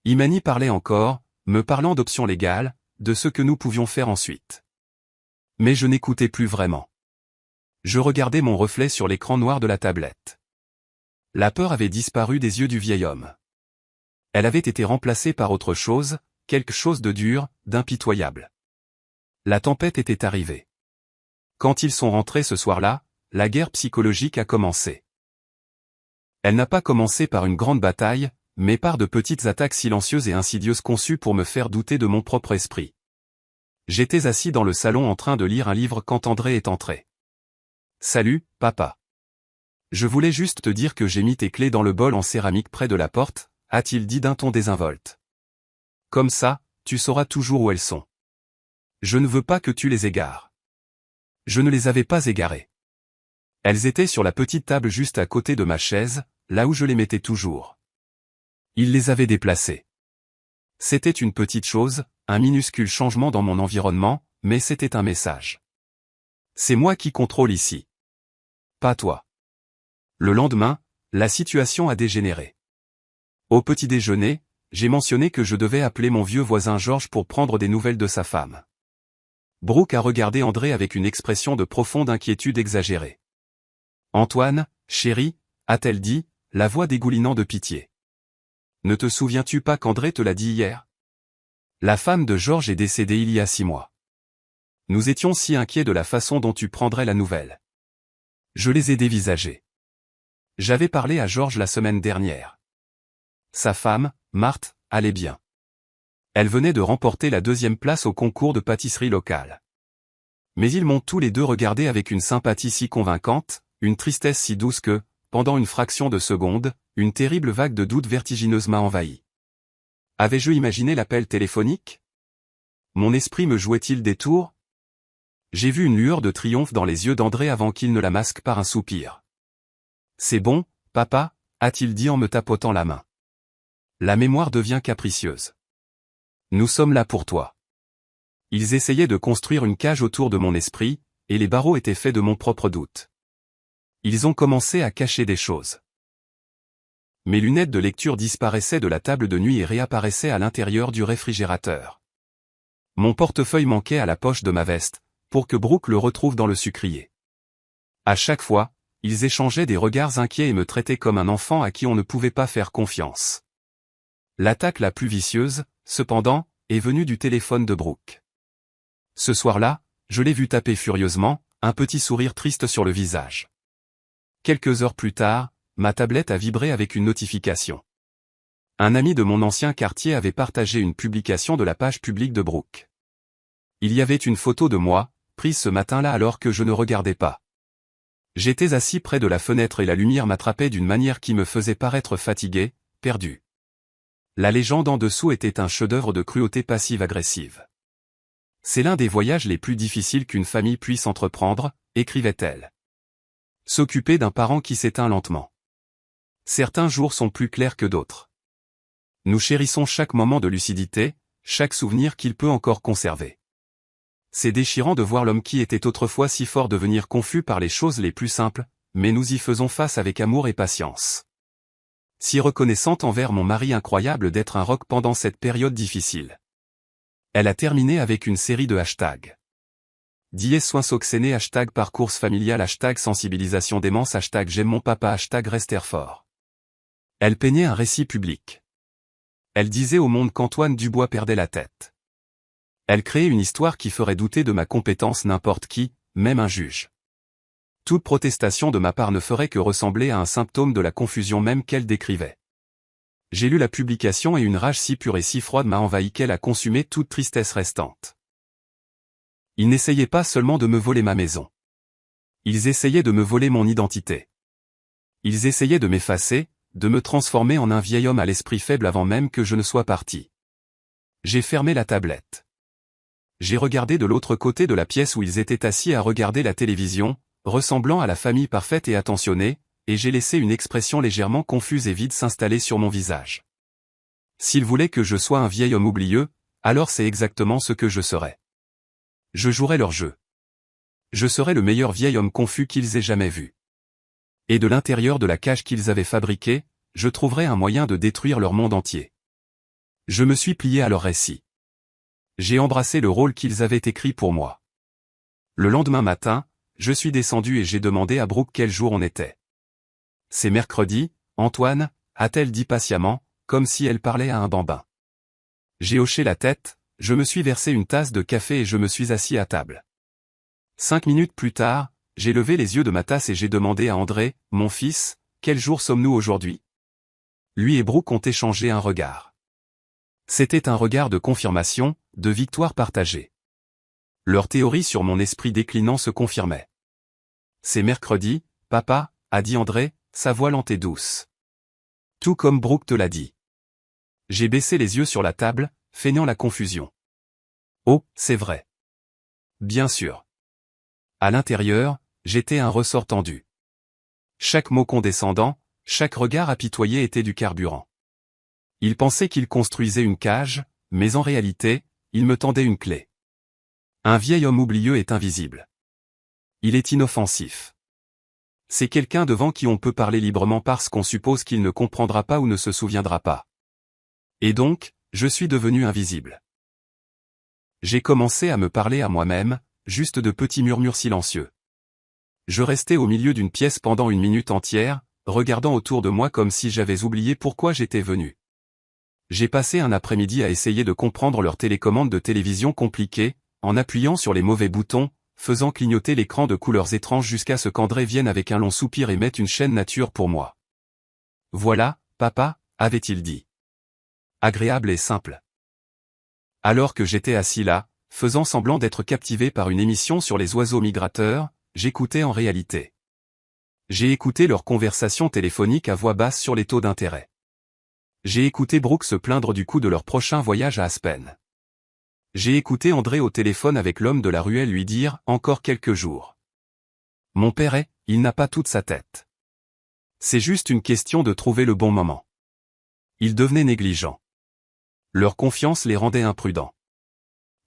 Imani parlait encore, me parlant d'options légales, de ce que nous pouvions faire ensuite. Mais je n'écoutais plus vraiment. Je regardais mon reflet sur l'écran noir de la tablette. La peur avait disparu des yeux du vieil homme. Elle avait été remplacée par autre chose, quelque chose de dur, d'impitoyable. La tempête était arrivée. Quand ils sont rentrés ce soir-là, la guerre psychologique a commencé. Elle n'a pas commencé par une grande bataille, mais par de petites attaques silencieuses et insidieuses conçues pour me faire douter de mon propre esprit. J'étais assis dans le salon en train de lire un livre quand André est entré. « Salut, papa. Je voulais juste te dire que j'ai mis tes clés dans le bol en céramique près de la porte, a-t-il dit d'un ton désinvolte. Comme ça, tu sauras toujours où elles sont. Je ne veux pas que tu les égares. Je ne les avais pas égarées. Elles étaient sur la petite table juste à côté de ma chaise, là où je les mettais toujours. Il les avait déplacées. C'était une petite chose, un minuscule changement dans mon environnement, mais c'était un message. C'est moi qui contrôle ici. Pas toi. Le lendemain, la situation a dégénéré. Au petit déjeuner, j'ai mentionné que je devais appeler mon vieux voisin Georges pour prendre des nouvelles de sa femme. Brooke a regardé André avec une expression de profonde inquiétude exagérée. « Antoine, chéri, a-t-elle dit, la voix dégoulinant de pitié. Ne te souviens-tu pas qu'André te l'a dit hier? La femme de Georges est décédée il y a 6 mois. Nous étions si inquiets de la façon dont tu prendrais la nouvelle. Je les ai dévisagés. J'avais parlé à Georges la semaine dernière. Sa femme, Marthe, allait bien. Elle venait de remporter la 2e place au concours de pâtisserie locale. Mais ils m'ont tous les deux regardé avec une sympathie si convaincante, une tristesse si douce que, pendant une fraction de seconde, une terrible vague de doute vertigineuse m'a envahi. Avais-je imaginé l'appel téléphonique? Mon esprit me jouait-il des tours? J'ai vu une lueur de triomphe dans les yeux d'André avant qu'il ne la masque par un soupir. « C'est bon, papa » a-t-il dit en me tapotant la main. La mémoire devient capricieuse. Nous sommes là pour toi. Ils essayaient de construire une cage autour de mon esprit, et les barreaux étaient faits de mon propre doute. Ils ont commencé à cacher des choses. Mes lunettes de lecture disparaissaient de la table de nuit et réapparaissaient à l'intérieur du réfrigérateur. Mon portefeuille manquait à la poche de ma veste, pour que Brooke le retrouve dans le sucrier. À chaque fois, ils échangeaient des regards inquiets et me traitaient comme un enfant à qui on ne pouvait pas faire confiance. L'attaque la plus vicieuse, cependant, est venue du téléphone de Brooke. Ce soir-là, je l'ai vu taper furieusement, un petit sourire triste sur le visage. Quelques heures plus tard, ma tablette a vibré avec une notification. Un ami de mon ancien quartier avait partagé une publication de la page publique de Brooke. Il y avait une photo de moi, prise ce matin-là alors que je ne regardais pas. J'étais assis près de la fenêtre et la lumière m'attrapait d'une manière qui me faisait paraître fatigué, perdu. La légende en dessous était un chef-d'œuvre de cruauté passive-agressive. C'est l'un des voyages les plus difficiles qu'une famille puisse entreprendre, écrivait-elle. S'occuper d'un parent qui s'éteint lentement. Certains jours sont plus clairs que d'autres. Nous chérissons chaque moment de lucidité, chaque souvenir qu'il peut encore conserver. C'est déchirant de voir l'homme qui était autrefois si fort devenir confus par les choses les plus simples, mais nous y faisons face avec amour et patience. Si reconnaissante envers mon mari incroyable d'être un roc pendant cette période difficile. Elle a terminé avec une série de hashtags. Dies soins soxéné hashtag parcours familial hashtag sensibilisation démence hashtag j'aime mon papa hashtag rester fort. Elle peignait un récit public. Elle disait au monde qu'Antoine Dubois perdait la tête. Elle créait une histoire qui ferait douter de ma compétence n'importe qui, même un juge. Toute protestation de ma part ne ferait que ressembler à un symptôme de la confusion même qu'elle décrivait. J'ai lu la publication et une rage si pure et si froide m'a envahi qu'elle a consumé toute tristesse restante. Ils n'essayaient pas seulement de me voler ma maison. Ils essayaient de me voler mon identité. Ils essayaient de m'effacer, de me transformer en un vieil homme à l'esprit faible avant même que je ne sois parti. J'ai fermé la tablette. J'ai regardé de l'autre côté de la pièce où ils étaient assis à regarder la télévision, ressemblant à la famille parfaite et attentionnée, et j'ai laissé une expression légèrement confuse et vide s'installer sur mon visage. S'ils voulaient que je sois un vieil homme oublieux, alors c'est exactement ce que je serais. Je jouerais leur jeu. Je serais le meilleur vieil homme confus qu'ils aient jamais vu. Et de l'intérieur de la cage qu'ils avaient fabriquée, je trouverais un moyen de détruire leur monde entier. Je me suis plié à leur récit. J'ai embrassé le rôle qu'ils avaient écrit pour moi. Le lendemain matin, je suis descendu et j'ai demandé à Brooke quel jour on était. C'est mercredi, Antoine, a-t-elle dit patiemment, comme si elle parlait à un bambin. J'ai hoché la tête, je me suis versé une tasse de café et je me suis assis à table. 5 minutes plus tard, j'ai levé les yeux de ma tasse et j'ai demandé à André, mon fils, quel jour sommes-nous aujourd'hui? Lui et Brooke ont échangé un regard. C'était un regard de confirmation, de victoire partagée. Leur théorie sur mon esprit déclinant se confirmait. C'est mercredi, papa, a dit André, sa voix lente et douce. Tout comme Brooke te l'a dit. J'ai baissé les yeux sur la table, feignant la confusion. Oh, c'est vrai. Bien sûr. À l'intérieur, j'étais un ressort tendu. Chaque mot condescendant, chaque regard apitoyé était du carburant. Il pensait qu'il construisait une cage, mais en réalité, il me tendait une clé. Un vieil homme oublieux est invisible. Il est inoffensif. C'est quelqu'un devant qui on peut parler librement parce qu'on suppose qu'il ne comprendra pas ou ne se souviendra pas. Et donc, je suis devenu invisible. J'ai commencé à me parler à moi-même, juste de petits murmures silencieux. Je restais au milieu d'une pièce pendant 1 minute entière, regardant autour de moi comme si j'avais oublié pourquoi j'étais venu. J'ai passé un après-midi à essayer de comprendre leur télécommande de télévision compliquée, en appuyant sur les mauvais boutons, faisant clignoter l'écran de couleurs étranges jusqu'à ce qu'André vienne avec un long soupir et mette une chaîne nature pour moi. Voilà, papa, avait-il dit. Agréable et simple. Alors que j'étais assis là, faisant semblant d'être captivé par une émission sur les oiseaux migrateurs, j'écoutais en réalité. J'ai écouté leur conversation téléphonique à voix basse sur les taux d'intérêt. J'ai écouté Brooke se plaindre du coût de leur prochain voyage à Aspen. J'ai écouté André au téléphone avec l'homme de la ruelle lui dire « Encore quelques jours ». Mon père il n'a pas toute sa tête. C'est juste une question de trouver le bon moment. Ils devenaient négligents. Leur confiance les rendait imprudents.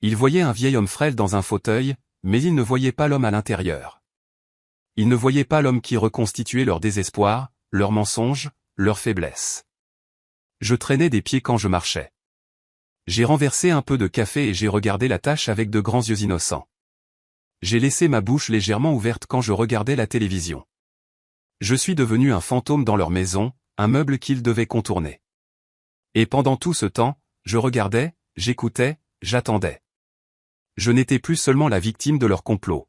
Ils voyaient un vieil homme frêle dans un fauteuil, mais ils ne voyaient pas l'homme à l'intérieur. Ils ne voyaient pas l'homme qui reconstituait leur désespoir, leurs mensonges, leurs faiblesses. Je traînais des pieds quand je marchais. J'ai renversé un peu de café et j'ai regardé la tâche avec de grands yeux innocents. J'ai laissé ma bouche légèrement ouverte quand je regardais la télévision. Je suis devenu un fantôme dans leur maison, un meuble qu'ils devaient contourner. Et pendant tout ce temps, je regardais, j'écoutais, j'attendais. Je n'étais plus seulement la victime de leur complot.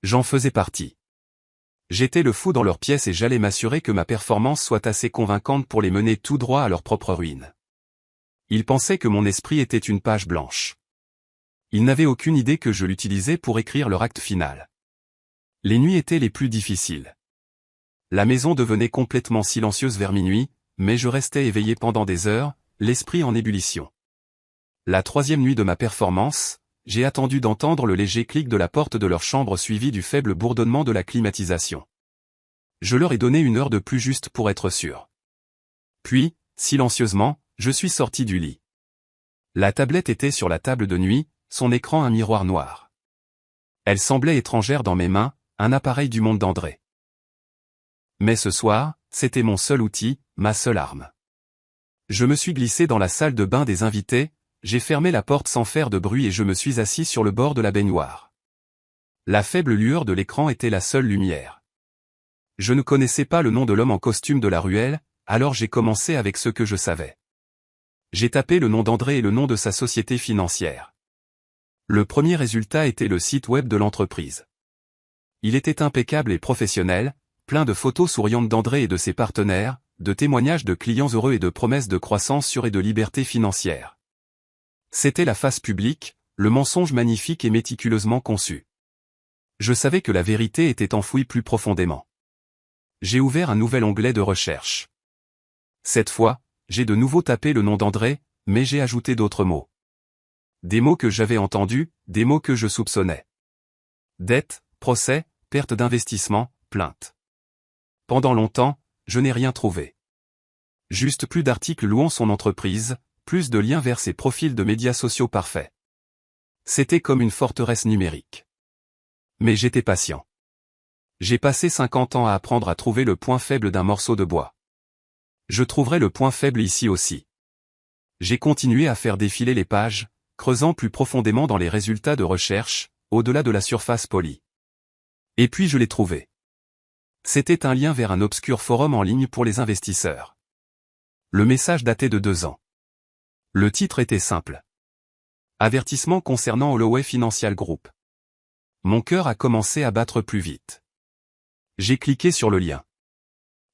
J'en faisais partie. J'étais le fou dans leur pièce et j'allais m'assurer que ma performance soit assez convaincante pour les mener tout droit à leur propre ruine. Ils pensaient que mon esprit était une page blanche. Ils n'avaient aucune idée que je l'utilisais pour écrire leur acte final. Les nuits étaient les plus difficiles. La maison devenait complètement silencieuse vers minuit, mais je restais éveillé pendant des heures, l'esprit en ébullition. La 3e nuit de ma performance, j'ai attendu d'entendre le léger clic de la porte de leur chambre suivi du faible bourdonnement de la climatisation. Je leur ai donné 1 heure de plus juste pour être sûr. Puis, silencieusement, je suis sorti du lit. La tablette était sur la table de nuit, son écran un miroir noir. Elle semblait étrangère dans mes mains, un appareil du monde d'André. Mais ce soir, c'était mon seul outil, ma seule arme. Je me suis glissé dans la salle de bain des invités, j'ai fermé la porte sans faire de bruit et je me suis assis sur le bord de la baignoire. La faible lueur de l'écran était la seule lumière. Je ne connaissais pas le nom de l'homme en costume de la ruelle, alors j'ai commencé avec ce que je savais. J'ai tapé le nom d'André et le nom de sa société financière. Le premier résultat était le site web de l'entreprise. Il était impeccable et professionnel, plein de photos souriantes d'André et de ses partenaires, de témoignages de clients heureux et de promesses de croissance sûre et de liberté financière. C'était la face publique, le mensonge magnifique et méticuleusement conçu. Je savais que la vérité était enfouie plus profondément. J'ai ouvert un nouvel onglet de recherche. Cette fois, j'ai de nouveau tapé le nom d'André, mais j'ai ajouté d'autres mots. Des mots que j'avais entendus, des mots que je soupçonnais. Dette, procès, perte d'investissement, plainte. Pendant longtemps, je n'ai rien trouvé. Juste plus d'articles louant son entreprise, plus de liens vers ses profils de médias sociaux parfaits. C'était comme une forteresse numérique. Mais j'étais patient. J'ai passé 50 ans à apprendre à trouver le point faible d'un morceau de bois. Je trouverai le point faible ici aussi. J'ai continué à faire défiler les pages, creusant plus profondément dans les résultats de recherche, au-delà de la surface polie. Et puis je l'ai trouvé. C'était un lien vers un obscur forum en ligne pour les investisseurs. Le message datait de 2 ans. Le titre était simple. Avertissement concernant Holloway Financial Group. Mon cœur a commencé à battre plus vite. J'ai cliqué sur le lien.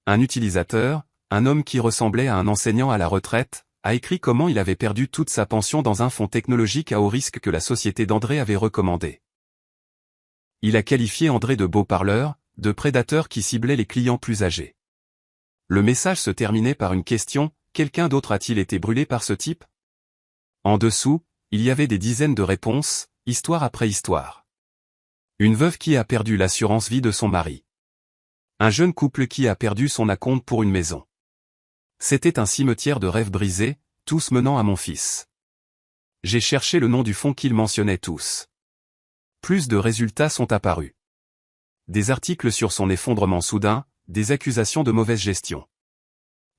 Un utilisateur, un homme qui ressemblait à un enseignant à la retraite, a écrit comment il avait perdu toute sa pension dans un fonds technologique à haut risque que la société d'André avait recommandé. Il a qualifié André de beau parleur, de prédateur qui ciblait les clients plus âgés. Le message se terminait par une question, quelqu'un d'autre a-t-il été brûlé par ce type? En dessous, il y avait des dizaines de réponses, histoire après histoire. Une veuve qui a perdu l'assurance vie de son mari. Un jeune couple qui a perdu son acompte pour une maison. C'était un cimetière de rêves brisés, tous menant à mon fils. J'ai cherché le nom du fonds qu'ils mentionnaient tous. Plus de résultats sont apparus. Des articles sur son effondrement soudain, des accusations de mauvaise gestion.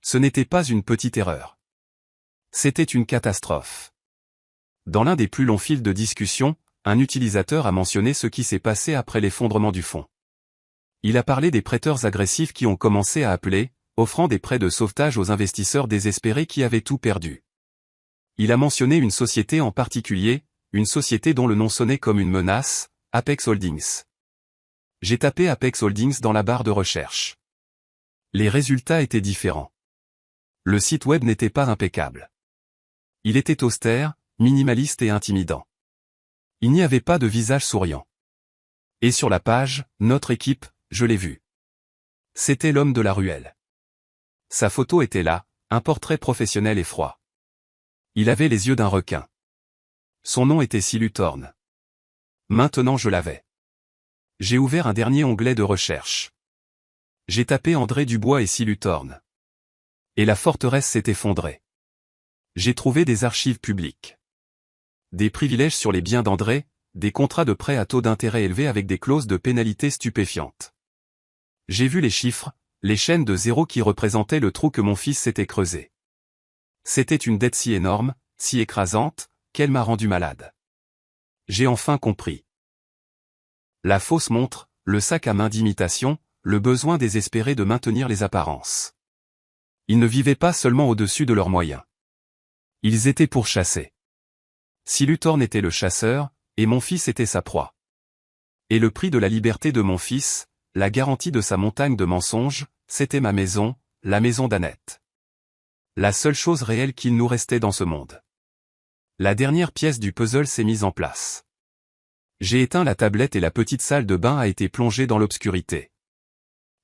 Ce n'était pas une petite erreur. C'était une catastrophe. Dans l'un des plus longs fils de discussion, un utilisateur a mentionné ce qui s'est passé après l'effondrement du fonds. Il a parlé des prêteurs agressifs qui ont commencé à appeler, offrant des prêts de sauvetage aux investisseurs désespérés qui avaient tout perdu. Il a mentionné une société en particulier, une société dont le nom sonnait comme une menace, Apex Holdings. J'ai tapé Apex Holdings dans la barre de recherche. Les résultats étaient différents. Le site web n'était pas impeccable. Il était austère, minimaliste et intimidant. Il n'y avait pas de visage souriant. Et sur la page, notre équipe, je l'ai vu. C'était l'homme de la ruelle. Sa photo était là, un portrait professionnel et froid. Il avait les yeux d'un requin. Son nom était Silu Thorne. Maintenant je l'avais. J'ai ouvert un dernier onglet de recherche. J'ai tapé André Dubois et Silu Thorne. Et la forteresse s'est effondrée. J'ai trouvé des archives publiques. Des privilèges sur les biens d'André, des contrats de prêt à taux d'intérêt élevés avec des clauses de pénalité stupéfiantes. J'ai vu les chiffres, les chaînes de zéro qui représentaient le trou que mon fils s'était creusé. C'était une dette si énorme, si écrasante, qu'elle m'a rendu malade. J'ai enfin compris. La fausse montre, le sac à main d'imitation, le besoin désespéré de maintenir les apparences. Ils ne vivaient pas seulement au-dessus de leurs moyens. Ils étaient pourchassés. Silu Thorne était le chasseur, et mon fils était sa proie. Et le prix de la liberté de mon fils, la garantie de sa montagne de mensonges, c'était ma maison, la maison d'Annette. La seule chose réelle qu'il nous restait dans ce monde. La dernière pièce du puzzle s'est mise en place. J'ai éteint la tablette et la petite salle de bain a été plongée dans l'obscurité.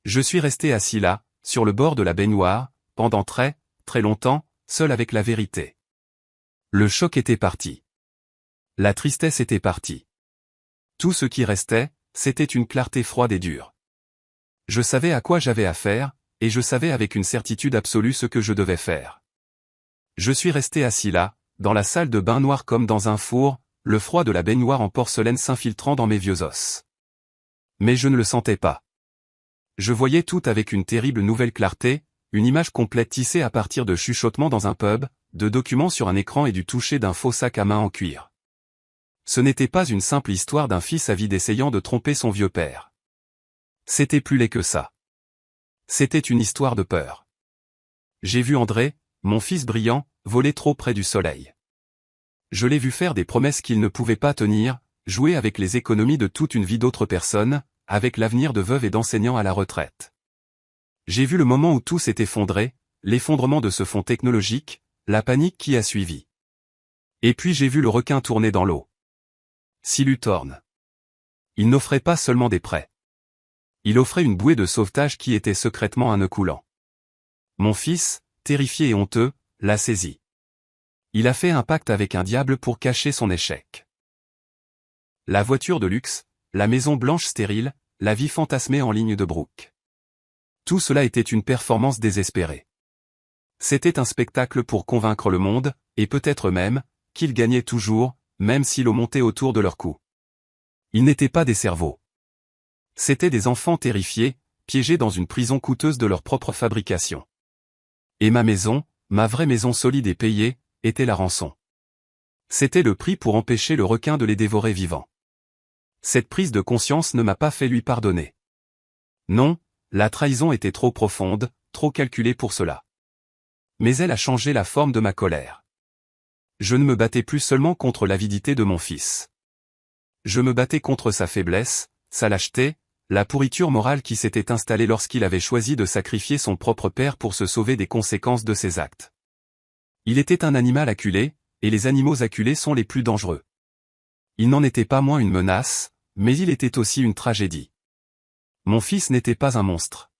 Je suis resté assis là, sur le bord de la baignoire, pendant très longtemps, seul avec la vérité. Le choc était parti. La tristesse était partie. Tout ce qui restait, c'était une clarté froide et dure. Je savais à quoi j'avais affaire, et je savais avec une certitude absolue ce que je devais faire. Je suis resté assis là, dans la salle de bain noire comme dans un four, le froid de la baignoire en porcelaine s'infiltrant dans mes vieux os. Mais je ne le sentais pas. Je voyais tout avec une terrible nouvelle clarté, une image complète tissée à partir de chuchotements dans un pub, de documents sur un écran et du toucher d'un faux sac à main en cuir. Ce n'était pas une simple histoire d'un fils avide essayant de tromper son vieux père. C'était plus laid que ça. C'était une histoire de peur. J'ai vu André, mon fils brillant, voler trop près du soleil. Je l'ai vu faire des promesses qu'il ne pouvait pas tenir, jouer avec les économies de toute une vie d'autres personnes, avec l'avenir de veuves et d'enseignants à la retraite. J'ai vu le moment où tout s'est effondré, l'effondrement de ce fonds technologique, la panique qui a suivi. Et puis j'ai vu le requin tourner dans l'eau. Silu Thorne. Il n'offrait pas seulement des prêts. Il offrait une bouée de sauvetage qui était secrètement un nœud coulant. Mon fils, terrifié et honteux, l'a saisi. Il a fait un pacte avec un diable pour cacher son échec. La voiture de luxe, la maison blanche stérile, la vie fantasmée en ligne de Brooke. Tout cela était une performance désespérée. C'était un spectacle pour convaincre le monde, et peut-être même, qu'ils gagnaient toujours, même si l'eau montait autour de leur cou. Ils n'étaient pas des cerveaux. C'étaient des enfants terrifiés, piégés dans une prison coûteuse de leur propre fabrication. Et ma maison, ma vraie maison solide et payée, était la rançon. C'était le prix pour empêcher le requin de les dévorer vivants. Cette prise de conscience ne m'a pas fait lui pardonner. Non, la trahison était trop profonde, trop calculée pour cela. Mais elle a changé la forme de ma colère. Je ne me battais plus seulement contre l'avidité de mon fils. Je me battais contre sa faiblesse, sa lâcheté, la pourriture morale qui s'était installée lorsqu'il avait choisi de sacrifier son propre père pour se sauver des conséquences de ses actes. Il était un animal acculé, et les animaux acculés sont les plus dangereux. Il n'en était pas moins une menace, mais il était aussi une tragédie. Mon fils n'était pas un monstre.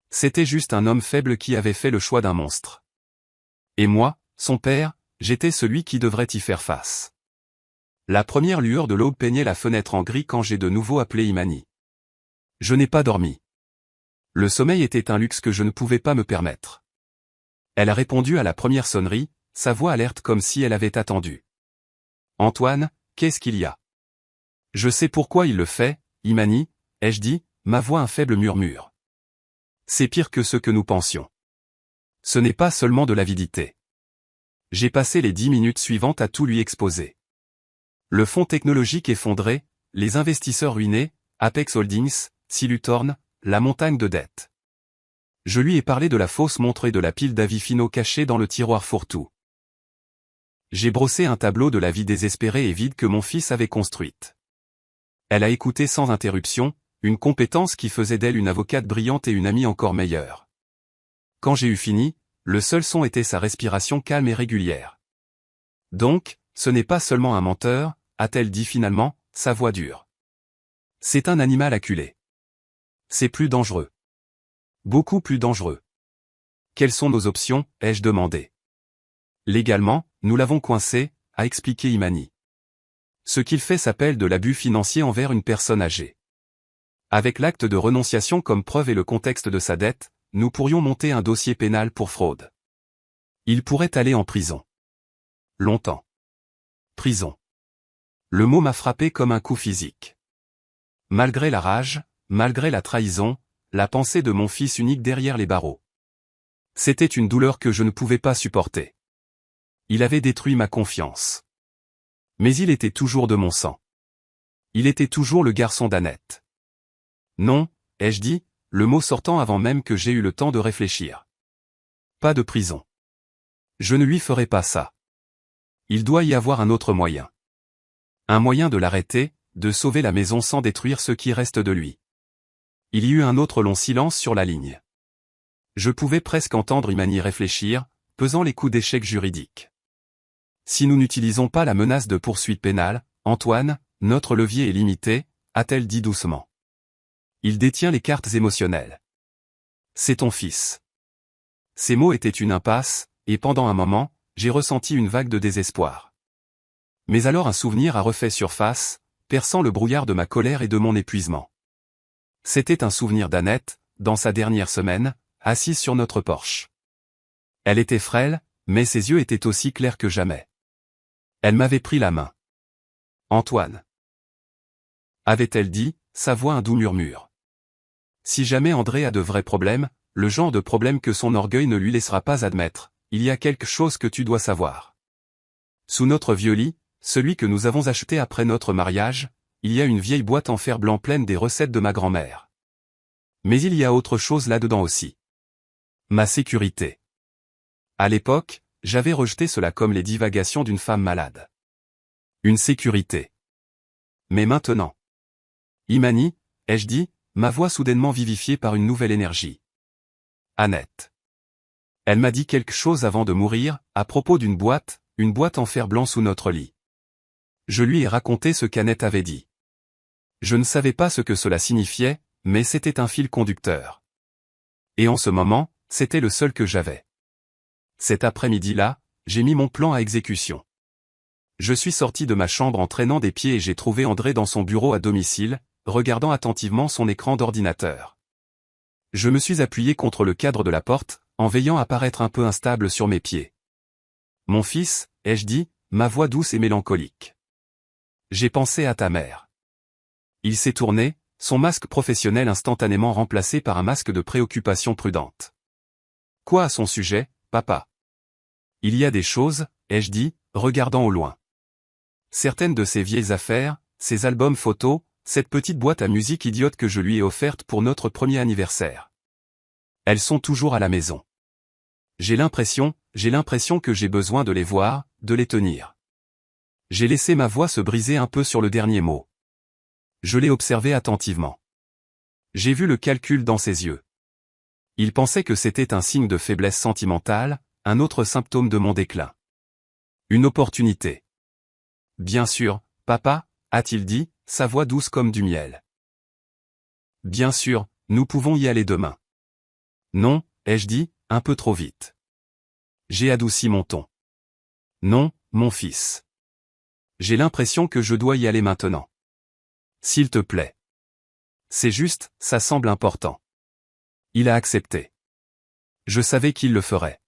C'était juste un homme faible qui avait fait le choix d'un monstre. Et moi, son père, j'étais celui qui devrait y faire face. La première lueur de l'aube peignait la fenêtre en gris quand j'ai de nouveau appelé Imani. Je n'ai pas dormi. Le sommeil était un luxe que je ne pouvais pas me permettre. Elle a répondu à la première sonnerie, sa voix alerte comme si elle avait attendu. « Antoine, qu'est-ce qu'il y a ?»« Je sais pourquoi il le fait, Imani, » ai-je dit, ma voix un faible murmure. « C'est pire que ce que nous pensions. Ce n'est pas seulement de l'avidité. » J'ai passé les 10 minutes suivantes à tout lui exposer. Le fonds technologique effondré, les investisseurs ruinés, Apex Holdings, Silutorn, la montagne de dettes. Je lui ai parlé de la fausse montre et de la pile d'avis finaux cachés dans le tiroir fourre-tout. J'ai brossé un tableau de la vie désespérée et vide que mon fils avait construite. Elle a écouté sans interruption, une compétence qui faisait d'elle une avocate brillante et une amie encore meilleure. Quand j'ai eu fini, le seul son était sa respiration calme et régulière. Donc, ce n'est pas seulement un menteur, a-t-elle dit finalement, sa voix dure. C'est un animal acculé. C'est plus dangereux. Beaucoup plus dangereux. Quelles sont nos options, ai-je demandé. Légalement, nous l'avons coincé, a expliqué Imani. Ce qu'il fait s'appelle de l'abus financier envers une personne âgée. Avec l'acte de renonciation comme preuve et le contexte de sa dette, nous pourrions monter un dossier pénal pour fraude. Il pourrait aller en prison. Longtemps. Prison. Le mot m'a frappé comme un coup physique. Malgré la rage, malgré la trahison, la pensée de mon fils unique derrière les barreaux. C'était une douleur que je ne pouvais pas supporter. Il avait détruit ma confiance. Mais il était toujours de mon sang. Il était toujours le garçon d'Annette. Non, ai-je dit, le mot sortant avant même que j'aie eu le temps de réfléchir. Pas de prison. Je ne lui ferai pas ça. Il doit y avoir un autre moyen. Un moyen de l'arrêter, de sauver la maison sans détruire ce qui reste de lui. Il y eut un autre long silence sur la ligne. Je pouvais presque entendre Imani réfléchir, pesant les coups d'échec juridiques. Si nous n'utilisons pas la menace de poursuite pénale, Antoine, notre levier est limité, a-t-elle dit doucement. Il détient les cartes émotionnelles. C'est ton fils. Ces mots étaient une impasse, et pendant un moment, j'ai ressenti une vague de désespoir. Mais alors un souvenir a refait surface, perçant le brouillard de ma colère et de mon épuisement. C'était un souvenir d'Annette, dans sa dernière semaine, assise sur notre porche. Elle était frêle, mais ses yeux étaient aussi clairs que jamais. Elle m'avait pris la main. Antoine. Avait-elle dit, sa voix un doux murmure. Si jamais André a de vrais problèmes, le genre de problème que son orgueil ne lui laissera pas admettre, il y a quelque chose que tu dois savoir. Sous notre vieux lit, celui que nous avons acheté après notre mariage, il y a une vieille boîte en fer blanc pleine des recettes de ma grand-mère. Mais il y a autre chose là-dedans aussi. Ma sécurité. À l'époque, j'avais rejeté cela comme les divagations d'une femme malade. Une sécurité. Mais maintenant. Imani, ai-je dit, ma voix soudainement vivifiée par une nouvelle énergie. Annette. Elle m'a dit quelque chose avant de mourir, à propos d'une boîte, une boîte en fer blanc sous notre lit. Je lui ai raconté ce qu'Annette avait dit. Je ne savais pas ce que cela signifiait, mais c'était un fil conducteur. Et en ce moment, c'était le seul que j'avais. Cet après-midi-là, j'ai mis mon plan à exécution. Je suis sorti de ma chambre en traînant des pieds et j'ai trouvé André dans son bureau à domicile, regardant attentivement son écran d'ordinateur. Je me suis appuyé contre le cadre de la porte, en veillant à paraître un peu instable sur mes pieds. Mon fils, ai-je dit, ma voix douce et mélancolique. J'ai pensé à ta mère. Il s'est tourné, son masque professionnel instantanément remplacé par un masque de préoccupation prudente. Quoi à son sujet, papa? Il y a des choses, ai-je dit, regardant au loin. Certaines de ces vieilles affaires, ces albums photos, cette petite boîte à musique idiote que je lui ai offerte pour notre premier anniversaire. Elles sont toujours à la maison. J'ai l'impression que j'ai besoin de les voir, de les tenir. J'ai laissé ma voix se briser un peu sur le dernier mot. Je l'ai observé attentivement. J'ai vu le calcul dans ses yeux. Il pensait que c'était un signe de faiblesse sentimentale, un autre symptôme de mon déclin. Une opportunité. Bien sûr, papa, a-t-il dit, sa voix douce comme du miel. Bien sûr, nous pouvons y aller demain. Non, ai-je dit, un peu trop vite. J'ai adouci mon ton. Non, mon fils. J'ai l'impression que je dois y aller maintenant. S'il te plaît. C'est juste, ça semble important. Il a accepté. Je savais qu'il le ferait.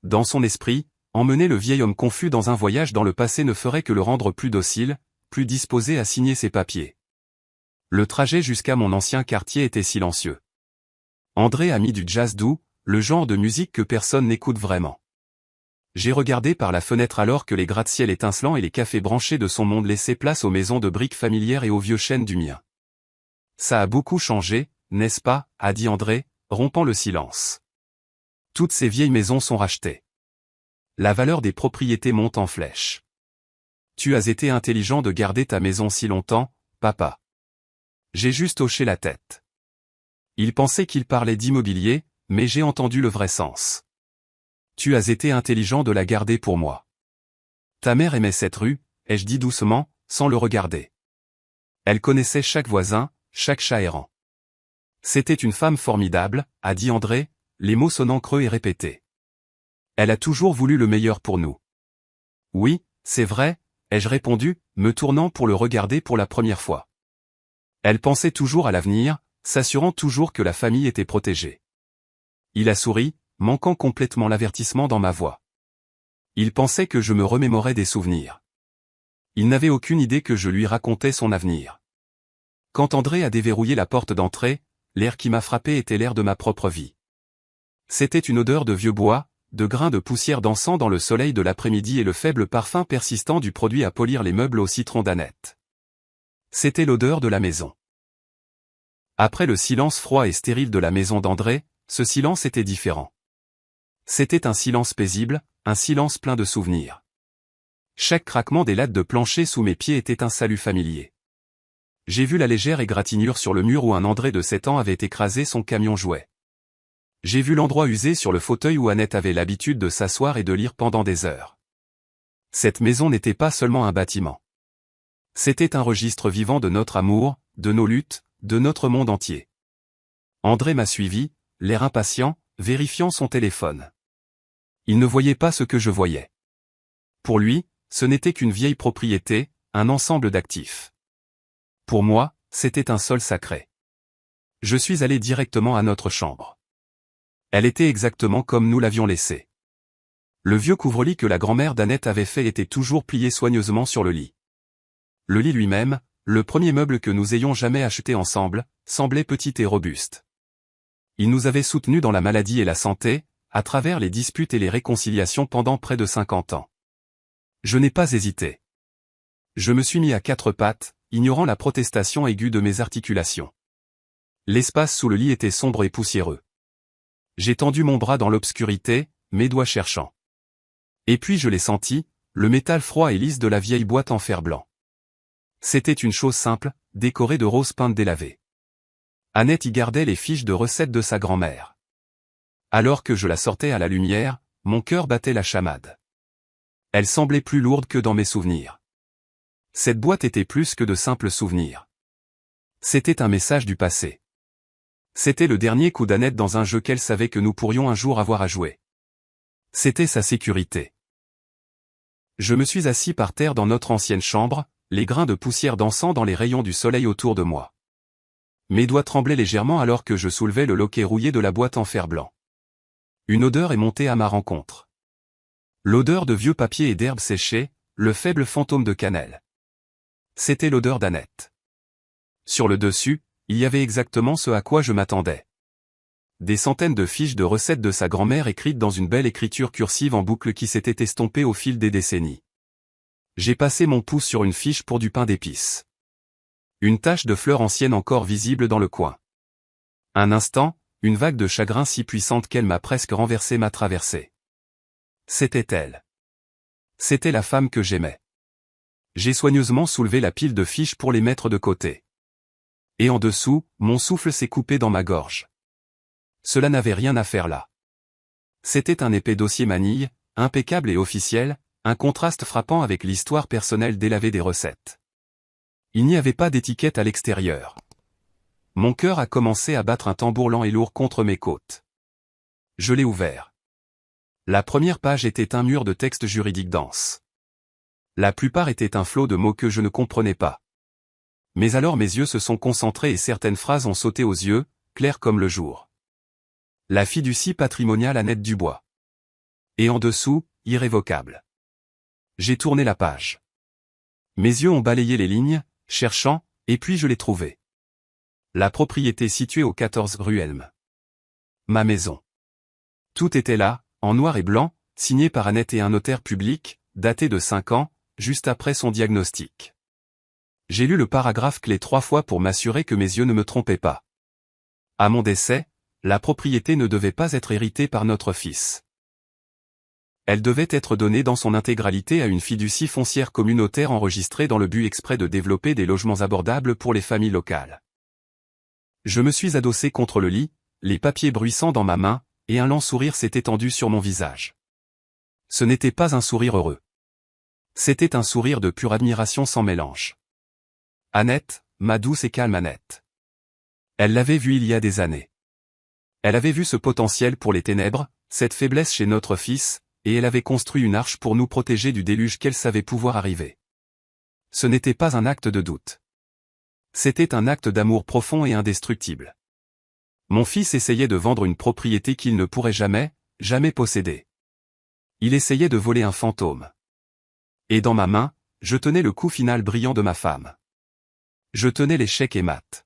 Dans son esprit, emmener le vieil homme confus dans un voyage dans le passé ne ferait que le rendre plus docile, plus disposé à signer ses papiers. Le trajet jusqu'à mon ancien quartier était silencieux. André a mis du jazz doux, le genre de musique que personne n'écoute vraiment. J'ai regardé par la fenêtre alors que les gratte-ciel étincelants et les cafés branchés de son monde laissaient place aux maisons de briques familières et aux vieux chênes du mien. Ça a beaucoup changé, n'est-ce pas, a dit André, rompant le silence. Toutes ces vieilles maisons sont rachetées. La valeur des propriétés monte en flèche. Tu as été intelligent de garder ta maison si longtemps, papa. J'ai juste hoché la tête. Il pensait qu'il parlait d'immobilier, mais j'ai entendu le vrai sens. Tu as été intelligent de la garder pour moi. Ta mère aimait cette rue, ai-je dit doucement, sans le regarder. Elle connaissait chaque voisin, chaque chat errant. C'était une femme formidable, a dit André, les mots sonnant creux et répétés. Elle a toujours voulu le meilleur pour nous. Oui, c'est vrai, ai-je répondu, me tournant pour le regarder pour la première fois. Elle pensait toujours à l'avenir, s'assurant toujours que la famille était protégée. Il a souri, manquant complètement l'avertissement dans ma voix. Il pensait que je me remémorais des souvenirs. Il n'avait aucune idée que je lui racontais son avenir. Quand André a déverrouillé la porte d'entrée, l'air qui m'a frappé était l'air de ma propre vie. C'était une odeur de vieux bois, de grains de poussière dansant dans le soleil de l'après-midi et le faible parfum persistant du produit à polir les meubles au citron d'Annette. C'était l'odeur de la maison. Après le silence froid et stérile de la maison d'André, ce silence était différent. C'était un silence paisible, un silence plein de souvenirs. Chaque craquement des lattes de plancher sous mes pieds était un salut familier. J'ai vu la légère égratignure sur le mur où un André de 7 ans avait écrasé son camion jouet. J'ai vu l'endroit usé sur le fauteuil où Annette avait l'habitude de s'asseoir et de lire pendant des heures. Cette maison n'était pas seulement un bâtiment. C'était un registre vivant de notre amour, de nos luttes, de notre monde entier. André m'a suivi, l'air impatient, vérifiant son téléphone. Il ne voyait pas ce que je voyais. Pour lui, ce n'était qu'une vieille propriété, un ensemble d'actifs. Pour moi, c'était un sol sacré. Je suis allé directement à notre chambre. Elle était exactement comme nous l'avions laissée. Le vieux couvre-lit que la grand-mère d'Annette avait fait était toujours plié soigneusement sur le lit. Le lit lui-même, le premier meuble que nous ayons jamais acheté ensemble, semblait petit et robuste. Il nous avait soutenus dans la maladie et la santé, à travers les disputes et les réconciliations pendant près de 50 ans. Je n'ai pas hésité. Je me suis mis à quatre pattes, ignorant la protestation aiguë de mes articulations. L'espace sous le lit était sombre et poussiéreux. J'ai tendu mon bras dans l'obscurité, mes doigts cherchant. Et puis je l'ai senti, le métal froid et lisse de la vieille boîte en fer blanc. C'était une chose simple, décorée de roses peintes délavées. Annette y gardait les fiches de recettes de sa grand-mère. Alors que je la sortais à la lumière, mon cœur battait la chamade. Elle semblait plus lourde que dans mes souvenirs. Cette boîte était plus que de simples souvenirs. C'était un message du passé. C'était le dernier coup d'Annette dans un jeu qu'elle savait que nous pourrions un jour avoir à jouer. C'était sa sécurité. Je me suis assis par terre dans notre ancienne chambre, les grains de poussière dansant dans les rayons du soleil autour de moi. Mes doigts tremblaient légèrement alors que je soulevais le loquet rouillé de la boîte en fer blanc. Une odeur est montée à ma rencontre. L'odeur de vieux papier et d'herbes séchées, le faible fantôme de cannelle. C'était l'odeur d'Annette. Sur le dessus, il y avait exactement ce à quoi je m'attendais. Des centaines de fiches de recettes de sa grand-mère écrites dans une belle écriture cursive en boucle qui s'était estompée au fil des décennies. J'ai passé mon pouce sur une fiche pour du pain d'épices. Une tache de fleur ancienne encore visible dans le coin. Un instant, une vague de chagrin si puissante qu'elle m'a presque renversé m'a traversé. C'était elle. C'était la femme que j'aimais. J'ai soigneusement soulevé la pile de fiches pour les mettre de côté. Et en dessous, mon souffle s'est coupé dans ma gorge. Cela n'avait rien à faire là. C'était un épais dossier manille, impeccable et officiel, un contraste frappant avec l'histoire personnelle délavée des recettes. Il n'y avait pas d'étiquette à l'extérieur. Mon cœur a commencé à battre un tambour lent et lourd contre mes côtes. Je l'ai ouvert. La première page était un mur de textes juridiques denses. La plupart étaient un flot de mots que je ne comprenais pas. Mais alors mes yeux se sont concentrés et certaines phrases ont sauté aux yeux, claires comme le jour. La fiducie patrimoniale Annette Dubois. Et en dessous, irrévocable. J'ai tourné la page. Mes yeux ont balayé les lignes, cherchant, et puis je l'ai trouvée. La propriété située au 14 rue Elme. Ma maison. Tout était là, en noir et blanc, signé par Annette et un notaire public, daté de 5 ans, juste après son diagnostic. J'ai lu le paragraphe clé 3 fois pour m'assurer que mes yeux ne me trompaient pas. À mon décès, la propriété ne devait pas être héritée par notre fils. Elle devait être donnée dans son intégralité à une fiducie foncière communautaire enregistrée dans le but exprès de développer des logements abordables pour les familles locales. Je me suis adossé contre le lit, les papiers bruissant dans ma main, et un lent sourire s'est étendu sur mon visage. Ce n'était pas un sourire heureux. C'était un sourire de pure admiration sans mélange. Annette, ma douce et calme Annette. Elle l'avait vu il y a des années. Elle avait vu ce potentiel pour les ténèbres, cette faiblesse chez notre fils, et elle avait construit une arche pour nous protéger du déluge qu'elle savait pouvoir arriver. Ce n'était pas un acte de doute. C'était un acte d'amour profond et indestructible. Mon fils essayait de vendre une propriété qu'il ne pourrait jamais, jamais posséder. Il essayait de voler un fantôme. Et dans ma main, je tenais le coup final brillant de ma femme. Je tenais les chèques et maths.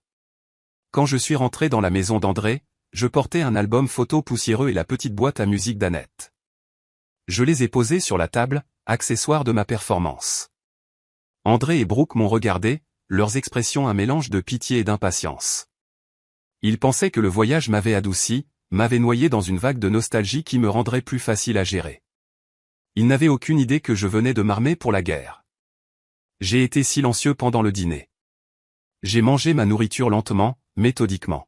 Quand je suis rentré dans la maison d'André, je portais un album photo poussiéreux et la petite boîte à musique d'Annette. Je les ai posés sur la table, accessoires de ma performance. André et Brooke m'ont regardé, leurs expressions un mélange de pitié et d'impatience. Ils pensaient que le voyage m'avait adouci, m'avait noyé dans une vague de nostalgie qui me rendrait plus facile à gérer. Ils n'avaient aucune idée que je venais de m'armer pour la guerre. J'ai été silencieux pendant le dîner. J'ai mangé ma nourriture lentement, méthodiquement.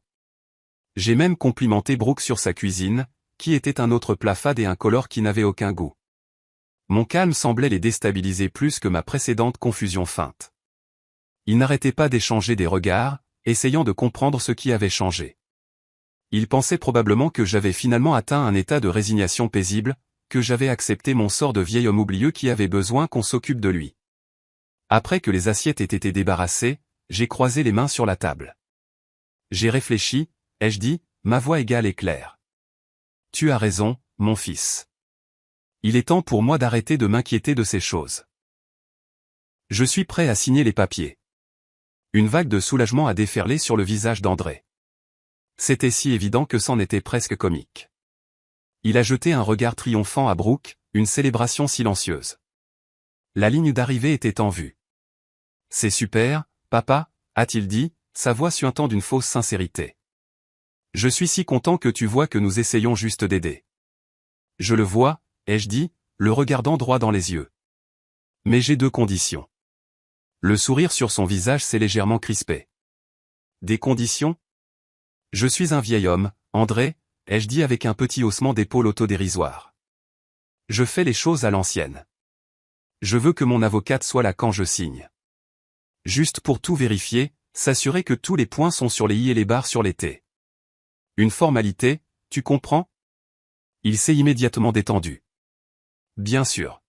J'ai même complimenté Brooke sur sa cuisine, qui était un autre plat fade et incolore qui n'avait aucun goût. Mon calme semblait les déstabiliser plus que ma précédente confusion feinte. Ils n'arrêtaient pas d'échanger des regards, essayant de comprendre ce qui avait changé. Ils pensaient probablement que j'avais finalement atteint un état de résignation paisible, que j'avais accepté mon sort de vieil homme oublieux qui avait besoin qu'on s'occupe de lui. Après que les assiettes aient été débarrassées, j'ai croisé les mains sur la table. J'ai réfléchi, ai-je dit, ma voix égale et claire. Tu as raison, mon fils. Il est temps pour moi d'arrêter de m'inquiéter de ces choses. Je suis prêt à signer les papiers. Une vague de soulagement a déferlé sur le visage d'André. C'était si évident que c'en était presque comique. Il a jeté un regard triomphant à Brooke, une célébration silencieuse. La ligne d'arrivée était en vue. C'est super, papa, a-t-il dit, sa voix suintant d'une fausse sincérité. Je suis si content que tu vois que nous essayons juste d'aider. Je le vois, ai-je dit, le regardant droit dans les yeux. Mais j'ai 2 conditions. Le sourire sur son visage s'est légèrement crispé. Des conditions ? Je suis un vieil homme, André, ai-je dit avec un petit haussement d'épaule autodérisoire. Je fais les choses à l'ancienne. Je veux que mon avocate soit là quand je signe. Juste pour tout vérifier, s'assurer que tous les points sont sur les i et les barres sur les t. Une formalité, tu comprends ? Il s'est immédiatement détendu. Bien sûr.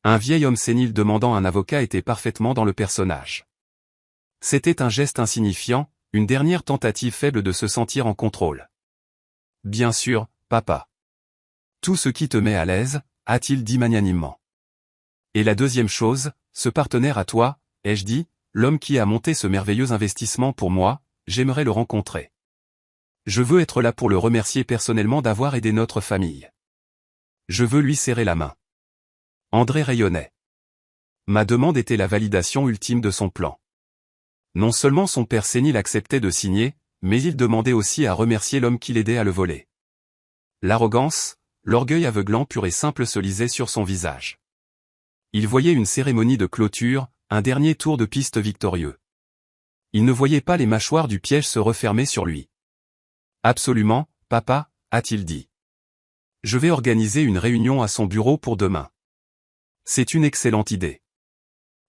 Un vieil homme sénile demandant un avocat était parfaitement dans le personnage. C'était un geste insignifiant, une dernière tentative faible de se sentir en contrôle. Bien sûr, papa. Tout ce qui te met à l'aise, a-t-il dit magnanimement. Et la deuxième chose, ce partenaire à toi, ai-je dit, l'homme qui a monté ce merveilleux investissement pour moi, j'aimerais le rencontrer. Je veux être là pour le remercier personnellement d'avoir aidé notre famille. Je veux lui serrer la main. André rayonnait. Ma demande était la validation ultime de son plan. Non seulement son père sénile acceptait de signer, mais il demandait aussi à remercier l'homme qui l'aidait à le voler. L'arrogance, l'orgueil aveuglant pur et simple se lisait sur son visage. Il voyait une cérémonie de clôture, un dernier tour de piste victorieux. Il ne voyait pas les mâchoires du piège se refermer sur lui. Absolument, papa, a-t-il dit. Je vais organiser une réunion à son bureau pour demain. C'est une excellente idée.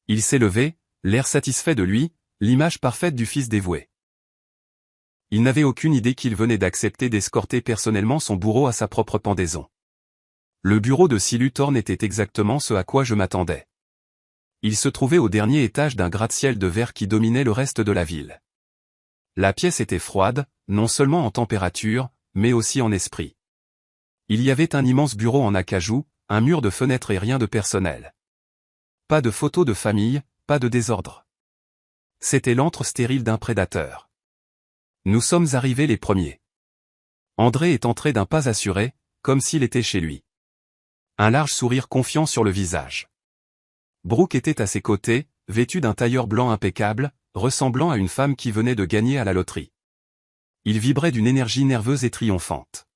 Il s'est levé, l'air satisfait de lui, l'image parfaite du fils dévoué. Il n'avait aucune idée qu'il venait d'accepter d'escorter personnellement son bourreau à sa propre pendaison. Le bureau de Silu Thorne était exactement ce à quoi je m'attendais. Il se trouvait au dernier étage d'un gratte-ciel de verre qui dominait le reste de la ville. La pièce était froide, non seulement en température, mais aussi en esprit. Il y avait un immense bureau en acajou, un mur de fenêtres et rien de personnel. Pas de photos de famille, pas de désordre. C'était l'antre stérile d'un prédateur. Nous sommes arrivés les premiers. André est entré d'un pas assuré, comme s'il était chez lui. Un large sourire confiant sur le visage. Brooke était à ses côtés, vêtue d'un tailleur blanc impeccable, ressemblant à une femme qui venait de gagner à la loterie. Il vibrait d'une énergie nerveuse et triomphante.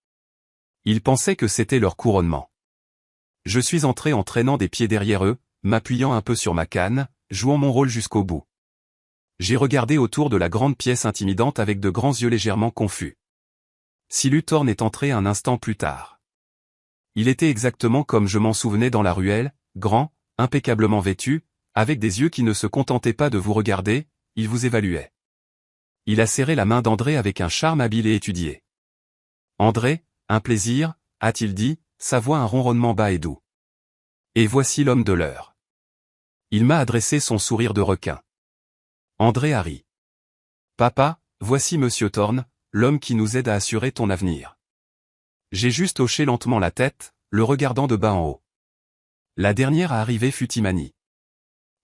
Il pensait que c'était leur couronnement. Je suis entré en traînant des pieds derrière eux, m'appuyant un peu sur ma canne, jouant mon rôle jusqu'au bout. J'ai regardé autour de la grande pièce intimidante avec de grands yeux légèrement confus. Silu Thorne est entré un instant plus tard. Il était exactement comme je m'en souvenais dans la ruelle, grand, impeccablement vêtu, avec des yeux qui ne se contentaient pas de vous regarder, il vous évaluait. Il a serré la main d'André avec un charme habile et étudié. André, un plaisir, a-t-il dit, sa voix un ronronnement bas et doux. Et voici l'homme de l'heure. Il m'a adressé son sourire de requin. André a ri. Papa, voici Monsieur Thorne, l'homme qui nous aide à assurer ton avenir. J'ai juste hoché lentement la tête, le regardant de bas en haut. La dernière à arriver fut Imani.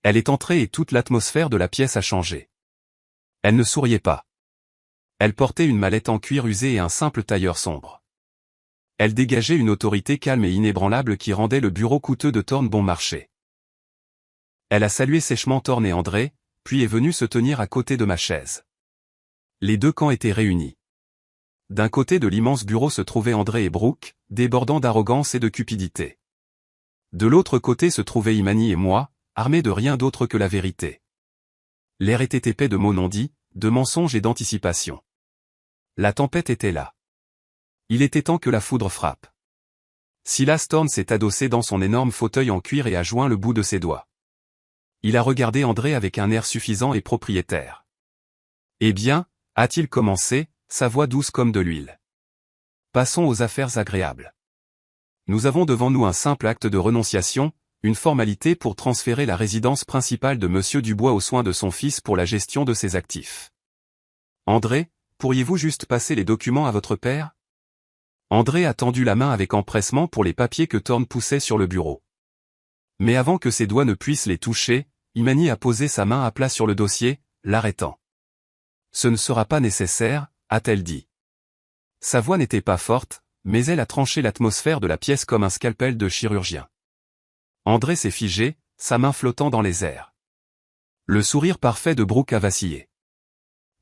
Elle est entrée et toute l'atmosphère de la pièce a changé. Elle ne souriait pas. Elle portait une mallette en cuir usé et un simple tailleur sombre. Elle dégageait une autorité calme et inébranlable qui rendait le bureau coûteux de Thorne bon marché. Elle a salué sèchement Thorne et André, puis est venue se tenir à côté de ma chaise. Les deux camps étaient réunis. D'un côté de l'immense bureau se trouvaient André et Brooke, débordant d'arrogance et de cupidité. De l'autre côté se trouvaient Imani et moi, armés de rien d'autre que la vérité. L'air était épais de mots non dits, de mensonges et d'anticipation. La tempête était là. Il était temps que la foudre frappe. Silas Thorne s'est adossé dans son énorme fauteuil en cuir et a joint le bout de ses doigts. Il a regardé André avec un air suffisant et propriétaire. Eh bien, a-t-il commencé, sa voix douce comme de l'huile. Passons aux affaires agréables. Nous avons devant nous un simple acte de renonciation, une formalité pour transférer la résidence principale de Monsieur Dubois aux soins de son fils pour la gestion de ses actifs. André, pourriez-vous juste passer les documents à votre père? André a tendu la main avec empressement pour les papiers que Thorne poussait sur le bureau. Mais avant que ses doigts ne puissent les toucher, Imani a posé sa main à plat sur le dossier, l'arrêtant. Ce ne sera pas nécessaire, a-t-elle dit. Sa voix n'était pas forte, mais elle a tranché l'atmosphère de la pièce comme un scalpel de chirurgien. André s'est figé, sa main flottant dans les airs. Le sourire parfait de Brooke a vacillé.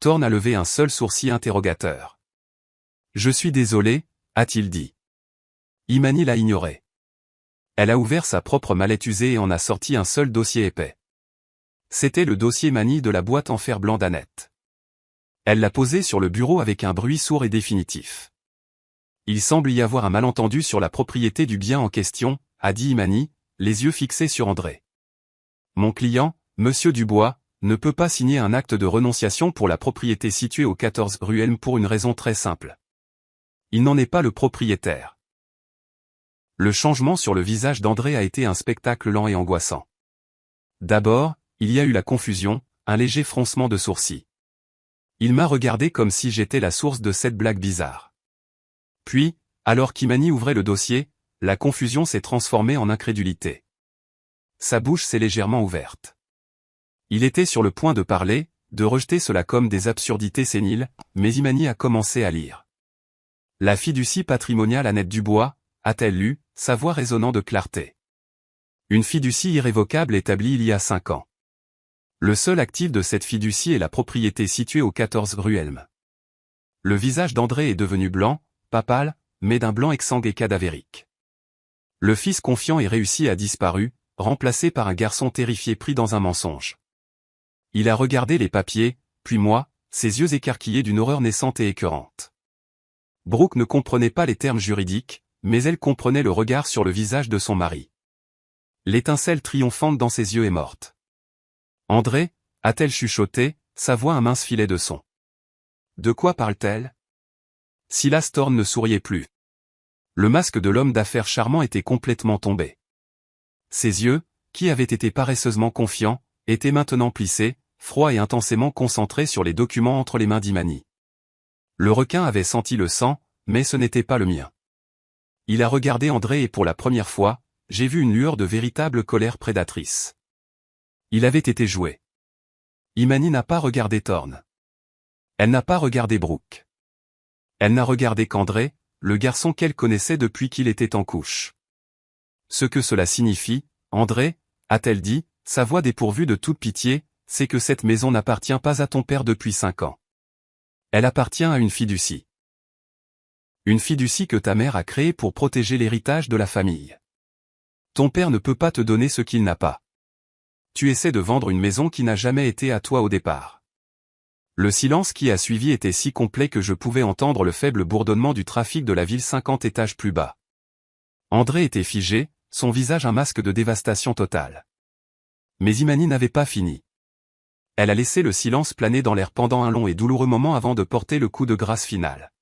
Thorne a levé un seul sourcil interrogateur. Je suis désolé, a-t-il dit. Imani l'a ignoré. Elle a ouvert sa propre mallette usée et en a sorti un seul dossier épais. C'était le dossier Mani de la boîte en fer blanc d'Annette. Elle l'a posé sur le bureau avec un bruit sourd et définitif. Il semble y avoir un malentendu sur la propriété du bien en question, a dit Imani, les yeux fixés sur André. Mon client, Monsieur Dubois, ne peut pas signer un acte de renonciation pour la propriété située au 14 rue Elm pour une raison très simple. Il n'en est pas le propriétaire. Le changement sur le visage d'André a été un spectacle lent et angoissant. D'abord, il y a eu la confusion, un léger froncement de sourcils. Il m'a regardé comme si j'étais la source de cette blague bizarre. Puis, alors qu'Imani ouvrait le dossier, la confusion s'est transformée en incrédulité. Sa bouche s'est légèrement ouverte. Il était sur le point de parler, de rejeter cela comme des absurdités séniles, mais Imani a commencé à lire. La fiducie patrimoniale Annette Dubois, a-t-elle lu, sa voix résonnant de clarté. Une fiducie irrévocable établie il y a 5 ans. Le seul actif de cette fiducie est la propriété située au 14 rue Elme. Le visage d'André est devenu blanc, pas pâle, mais d'un blanc exsangue et cadavérique. Le fils confiant et réussi a disparu, remplacé par un garçon terrifié pris dans un mensonge. Il a regardé les papiers, puis moi, ses yeux écarquillés d'une horreur naissante et écœurante. Brooke ne comprenait pas les termes juridiques, mais elle comprenait le regard sur le visage de son mari. L'étincelle triomphante dans ses yeux est morte. André, a-t-elle chuchoté, sa voix un mince filet de son. De quoi parle-t-elle? Silas Thorne ne souriait plus. Le masque de l'homme d'affaires charmant était complètement tombé. Ses yeux, qui avaient été paresseusement confiants, étaient maintenant plissés, froids et intensément concentrés sur les documents entre les mains d'Imani. Le requin avait senti le sang, mais ce n'était pas le mien. Il a regardé André et pour la première fois, j'ai vu une lueur de véritable colère prédatrice. Il avait été joué. Imani n'a pas regardé Thorne. Elle n'a pas regardé Brooke. Elle n'a regardé qu'André, le garçon qu'elle connaissait depuis qu'il était en couche. Ce que cela signifie, André, a-t-elle dit, sa voix dépourvue de toute pitié, c'est que cette maison n'appartient pas à ton père depuis 5 ans. Elle appartient à une fiducie. Une fiducie que ta mère a créée pour protéger l'héritage de la famille. Ton père ne peut pas te donner ce qu'il n'a pas. Tu essaies de vendre une maison qui n'a jamais été à toi au départ. Le silence qui a suivi était si complet que je pouvais entendre le faible bourdonnement du trafic de la ville 50 étages plus bas. André était figé, son visage un masque de dévastation totale. Mais Imani n'avait pas fini. Elle a laissé le silence planer dans l'air pendant un long et douloureux moment avant de porter le coup de grâce final.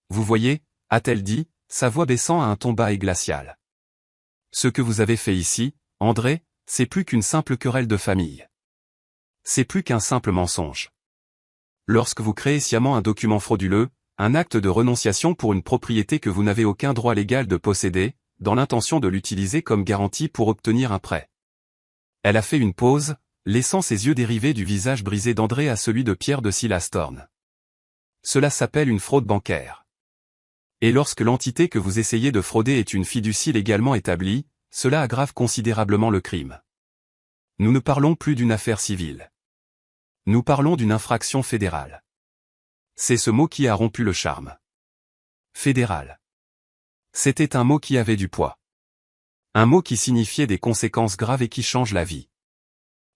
Vous voyez, a-t-elle dit, sa voix baissant à un ton bas et glacial. Ce que vous avez fait ici, André, c'est plus qu'une simple querelle de famille. C'est plus qu'un simple mensonge. Lorsque vous créez sciemment un document frauduleux, un acte de renonciation pour une propriété que vous n'avez aucun droit légal de posséder, dans l'intention de l'utiliser comme garantie pour obtenir un prêt. Elle a fait une pause, laissant ses yeux dériver du visage brisé d'André à celui de Pierre de Silas Thorne. Cela s'appelle une fraude bancaire. Et lorsque l'entité que vous essayez de frauder est une fiducie légalement établie, cela aggrave considérablement le crime. Nous ne parlons plus d'une affaire civile. Nous parlons d'une infraction fédérale. C'est ce mot qui a rompu le charme. Fédéral. C'était un mot qui avait du poids. Un mot qui signifiait des conséquences graves et qui change la vie.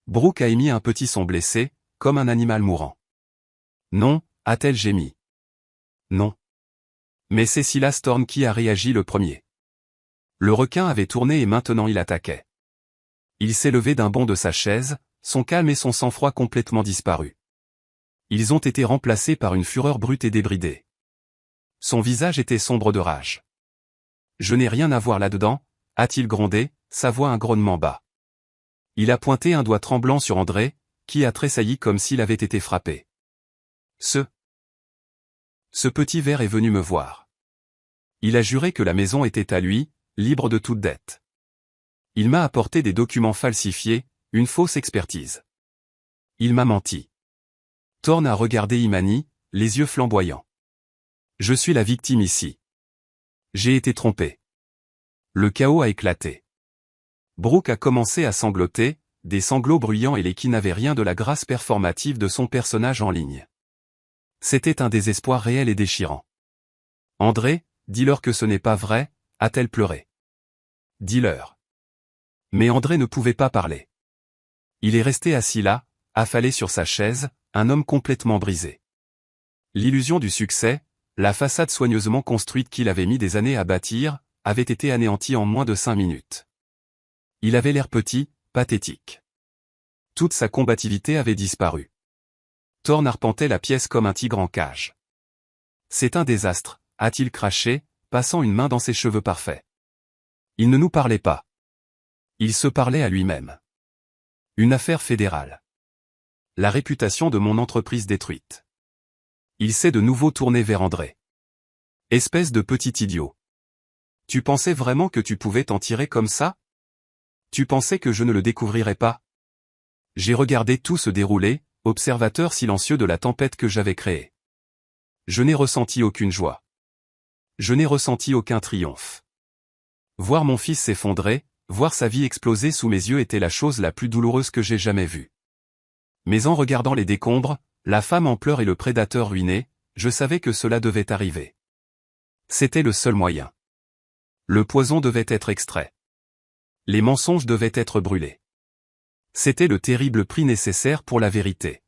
Brooke a émis un petit son blessé, comme un animal mourant. Non, a-t-elle gémi. Non. Mais c'est Silas Thorne qui a réagi le premier. Le requin avait tourné et maintenant il attaquait. Il s'est levé d'un bond de sa chaise, son calme et son sang-froid complètement disparus. Ils ont été remplacés par une fureur brute et débridée. Son visage était sombre de rage. Je n'ai rien à voir là-dedans, a-t-il grondé, sa voix un grognement bas. Il a pointé un doigt tremblant sur André, qui a tressailli comme s'il avait été frappé. Ce petit ver est venu me voir. Il a juré que la maison était à lui, libre de toute dette. Il m'a apporté des documents falsifiés, une fausse expertise. Il m'a menti. Thorne a regardé Imani, les yeux flamboyants. Je suis la victime ici. J'ai été trompé. Le chaos a éclaté. Brooke a commencé à sangloter, des sanglots bruyants et qui n'avaient rien de la grâce performative de son personnage en ligne. C'était un désespoir réel et déchirant. André, dis-leur que ce n'est pas vrai, a-t-elle pleuré. Dis-leur. Mais André ne pouvait pas parler. Il est resté assis là, affalé sur sa chaise, un homme complètement brisé. L'illusion du succès, la façade soigneusement construite qu'il avait mis des années à bâtir, avait été anéantie en moins de 5 minutes. Il avait l'air petit, pathétique. Toute sa combativité avait disparu. Thorne arpentait la pièce comme un tigre en cage. C'est un désastre, a-t-il craché, passant une main dans ses cheveux parfaits. Il ne nous parlait pas. Il se parlait à lui-même. Une affaire fédérale. La réputation de mon entreprise détruite. Il s'est de nouveau tourné vers André. Espèce de petit idiot. Tu pensais vraiment que tu pouvais t'en tirer comme ça? Tu pensais que je ne le découvrirais pas? J'ai regardé tout se dérouler, observateur silencieux de la tempête que j'avais créée. Je n'ai ressenti aucune joie. Je n'ai ressenti aucun triomphe. Voir mon fils s'effondrer, voir sa vie exploser sous mes yeux était la chose la plus douloureuse que j'ai jamais vue. Mais en regardant les décombres, la femme en pleurs et le prédateur ruiné, je savais que cela devait arriver. C'était le seul moyen. Le poison devait être extrait. Les mensonges devaient être brûlés. C'était le terrible prix nécessaire pour la vérité.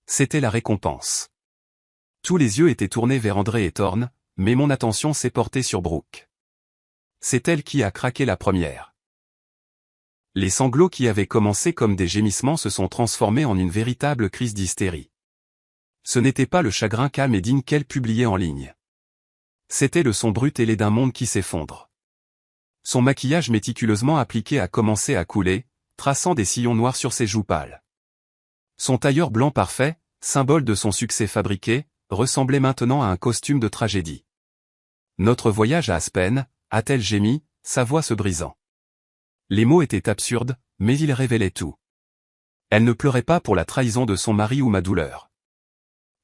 C'était la récompense. Tous les yeux étaient tournés vers André et Thorne, mais mon attention s'est portée sur Brooke. C'est elle qui a craqué la première. Les sanglots qui avaient commencé comme des gémissements se sont transformés en une véritable crise d'hystérie. Ce n'était pas le chagrin calme et digne qu'elle publiait en ligne. C'était le son brut et laid d'un monde qui s'effondre. Son maquillage méticuleusement appliqué a commencé à couler, traçant des sillons noirs sur ses joues pâles. Son tailleur blanc parfait, symbole de son succès fabriqué, ressemblait maintenant à un costume de tragédie. Notre voyage à Aspen, a-t-elle gémi, sa voix se brisant. Les mots étaient absurdes, mais ils révélaient tout. Elle ne pleurait pas pour la trahison de son mari ou ma douleur.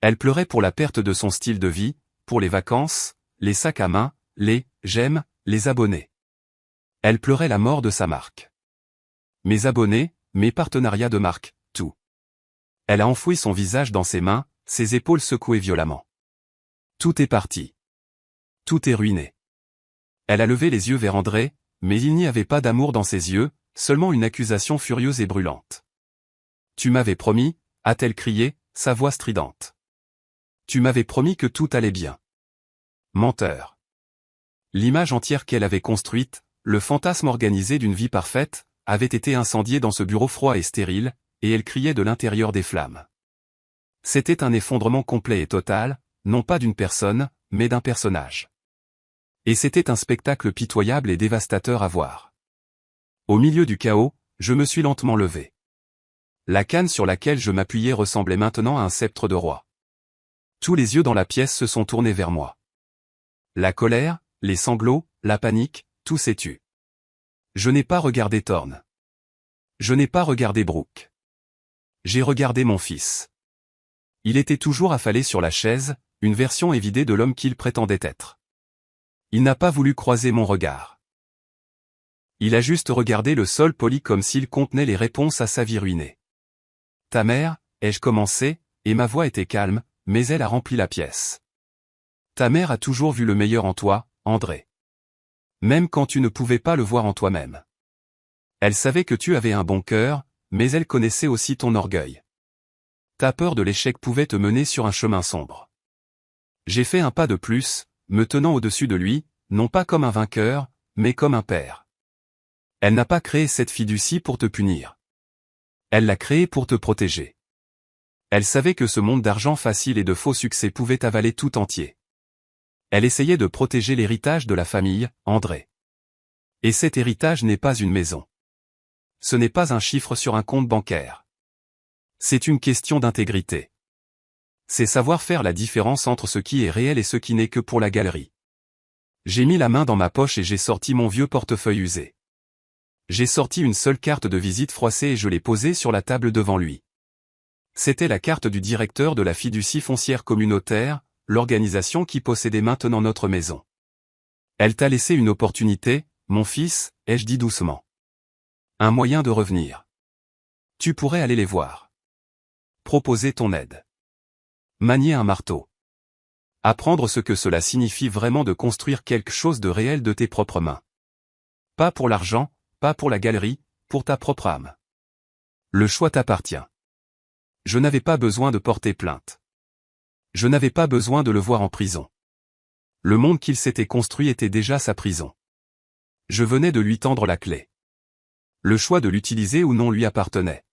Elle pleurait pour la perte de son style de vie, pour les vacances, les sacs à main, les « j'aime », les abonnés. Elle pleurait la mort de sa marque. Mes abonnés, mes partenariats de marque, tout. Elle a enfoui son visage dans ses mains, ses épaules secouées violemment. Tout est parti. Tout est ruiné. Elle a levé les yeux vers André, mais il n'y avait pas d'amour dans ses yeux, seulement une accusation furieuse et brûlante. Tu m'avais promis, a-t-elle crié, sa voix stridente. Tu m'avais promis que tout allait bien. Menteur. L'image entière qu'elle avait construite, le fantasme organisé d'une vie parfaite, avait été incendié dans ce bureau froid et stérile, et elle criait de l'intérieur des flammes. C'était un effondrement complet et total, non pas d'une personne, mais d'un personnage. Et c'était un spectacle pitoyable et dévastateur à voir. Au milieu du chaos, je me suis lentement levé. La canne sur laquelle je m'appuyais ressemblait maintenant à un sceptre de roi. Tous les yeux dans la pièce se sont tournés vers moi. La colère, les sanglots, la panique, tout s'est tu. Je n'ai pas regardé Thorne. Je n'ai pas regardé Brooke. J'ai regardé mon fils. Il était toujours affalé sur la chaise, une version évidée de l'homme qu'il prétendait être. Il n'a pas voulu croiser mon regard. Il a juste regardé le sol poli comme s'il contenait les réponses à sa vie ruinée. Ta mère, ai-je commencé, et ma voix était calme, mais elle a rempli la pièce. Ta mère a toujours vu le meilleur en toi, André. Même quand tu ne pouvais pas le voir en toi-même. Elle savait que tu avais un bon cœur, mais elle connaissait aussi ton orgueil. Ta peur de l'échec pouvait te mener sur un chemin sombre. J'ai fait un pas de plus, me tenant au-dessus de lui, non pas comme un vainqueur, mais comme un père. Elle n'a pas créé cette fiducie pour te punir. Elle l'a créée pour te protéger. Elle savait que ce monde d'argent facile et de faux succès pouvait avaler tout entier. Elle essayait de protéger l'héritage de la famille, André. Et cet héritage n'est pas une maison. Ce n'est pas un chiffre sur un compte bancaire. C'est une question d'intégrité. C'est savoir faire la différence entre ce qui est réel et ce qui n'est que pour la galerie. J'ai mis la main dans ma poche et j'ai sorti mon vieux portefeuille usé. J'ai sorti une seule carte de visite froissée et je l'ai posée sur la table devant lui. C'était la carte du directeur de la fiducie foncière communautaire, l'organisation qui possédait maintenant notre maison. Elle t'a laissé une opportunité, mon fils, ai-je dit doucement. Un moyen de revenir. Tu pourrais aller les voir. Proposer ton aide. Manier un marteau. Apprendre ce que cela signifie vraiment de construire quelque chose de réel de tes propres mains. Pas pour l'argent, pas pour la galerie, pour ta propre âme. Le choix t'appartient. Je n'avais pas besoin de porter plainte. Je n'avais pas besoin de le voir en prison. Le monde qu'il s'était construit était déjà sa prison. Je venais de lui tendre la clé. Le choix de l'utiliser ou non lui appartenait.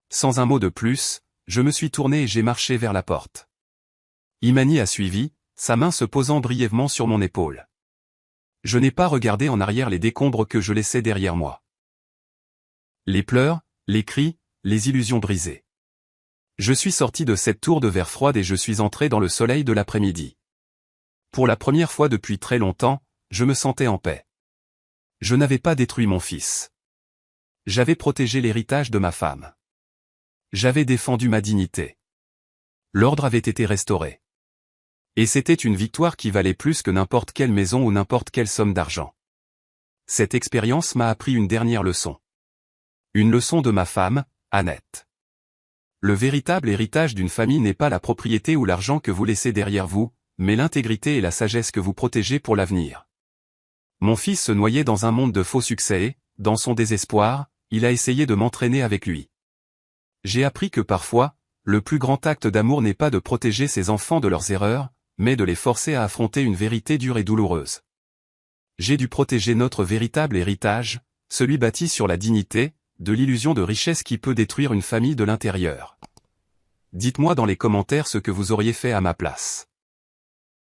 Sans un mot de plus, je me suis tourné et j'ai marché vers la porte. Imani a suivi, sa main se posant brièvement sur mon épaule. Je n'ai pas regardé en arrière les décombres que je laissais derrière moi. Les pleurs, les cris, les illusions brisées. Je suis sorti de cette tour de verre froide et je suis entré dans le soleil de l'après-midi. Pour la première fois depuis très longtemps, je me sentais en paix. Je n'avais pas détruit mon fils. J'avais protégé l'héritage de ma femme. J'avais défendu ma dignité. L'ordre avait été restauré. Et c'était une victoire qui valait plus que n'importe quelle maison ou n'importe quelle somme d'argent. Cette expérience m'a appris une dernière leçon. Une leçon de ma femme, Annette. Le véritable héritage d'une famille n'est pas la propriété ou l'argent que vous laissez derrière vous, mais l'intégrité et la sagesse que vous protégez pour l'avenir. Mon fils se noyait dans un monde de faux succès et, dans son désespoir, il a essayé de m'entraîner avec lui. J'ai appris que parfois, le plus grand acte d'amour n'est pas de protéger ses enfants de leurs erreurs, mais de les forcer à affronter une vérité dure et douloureuse. J'ai dû protéger notre véritable héritage, celui bâti sur la dignité, de l'illusion de richesse qui peut détruire une famille de l'intérieur. Dites-moi dans les commentaires ce que vous auriez fait à ma place.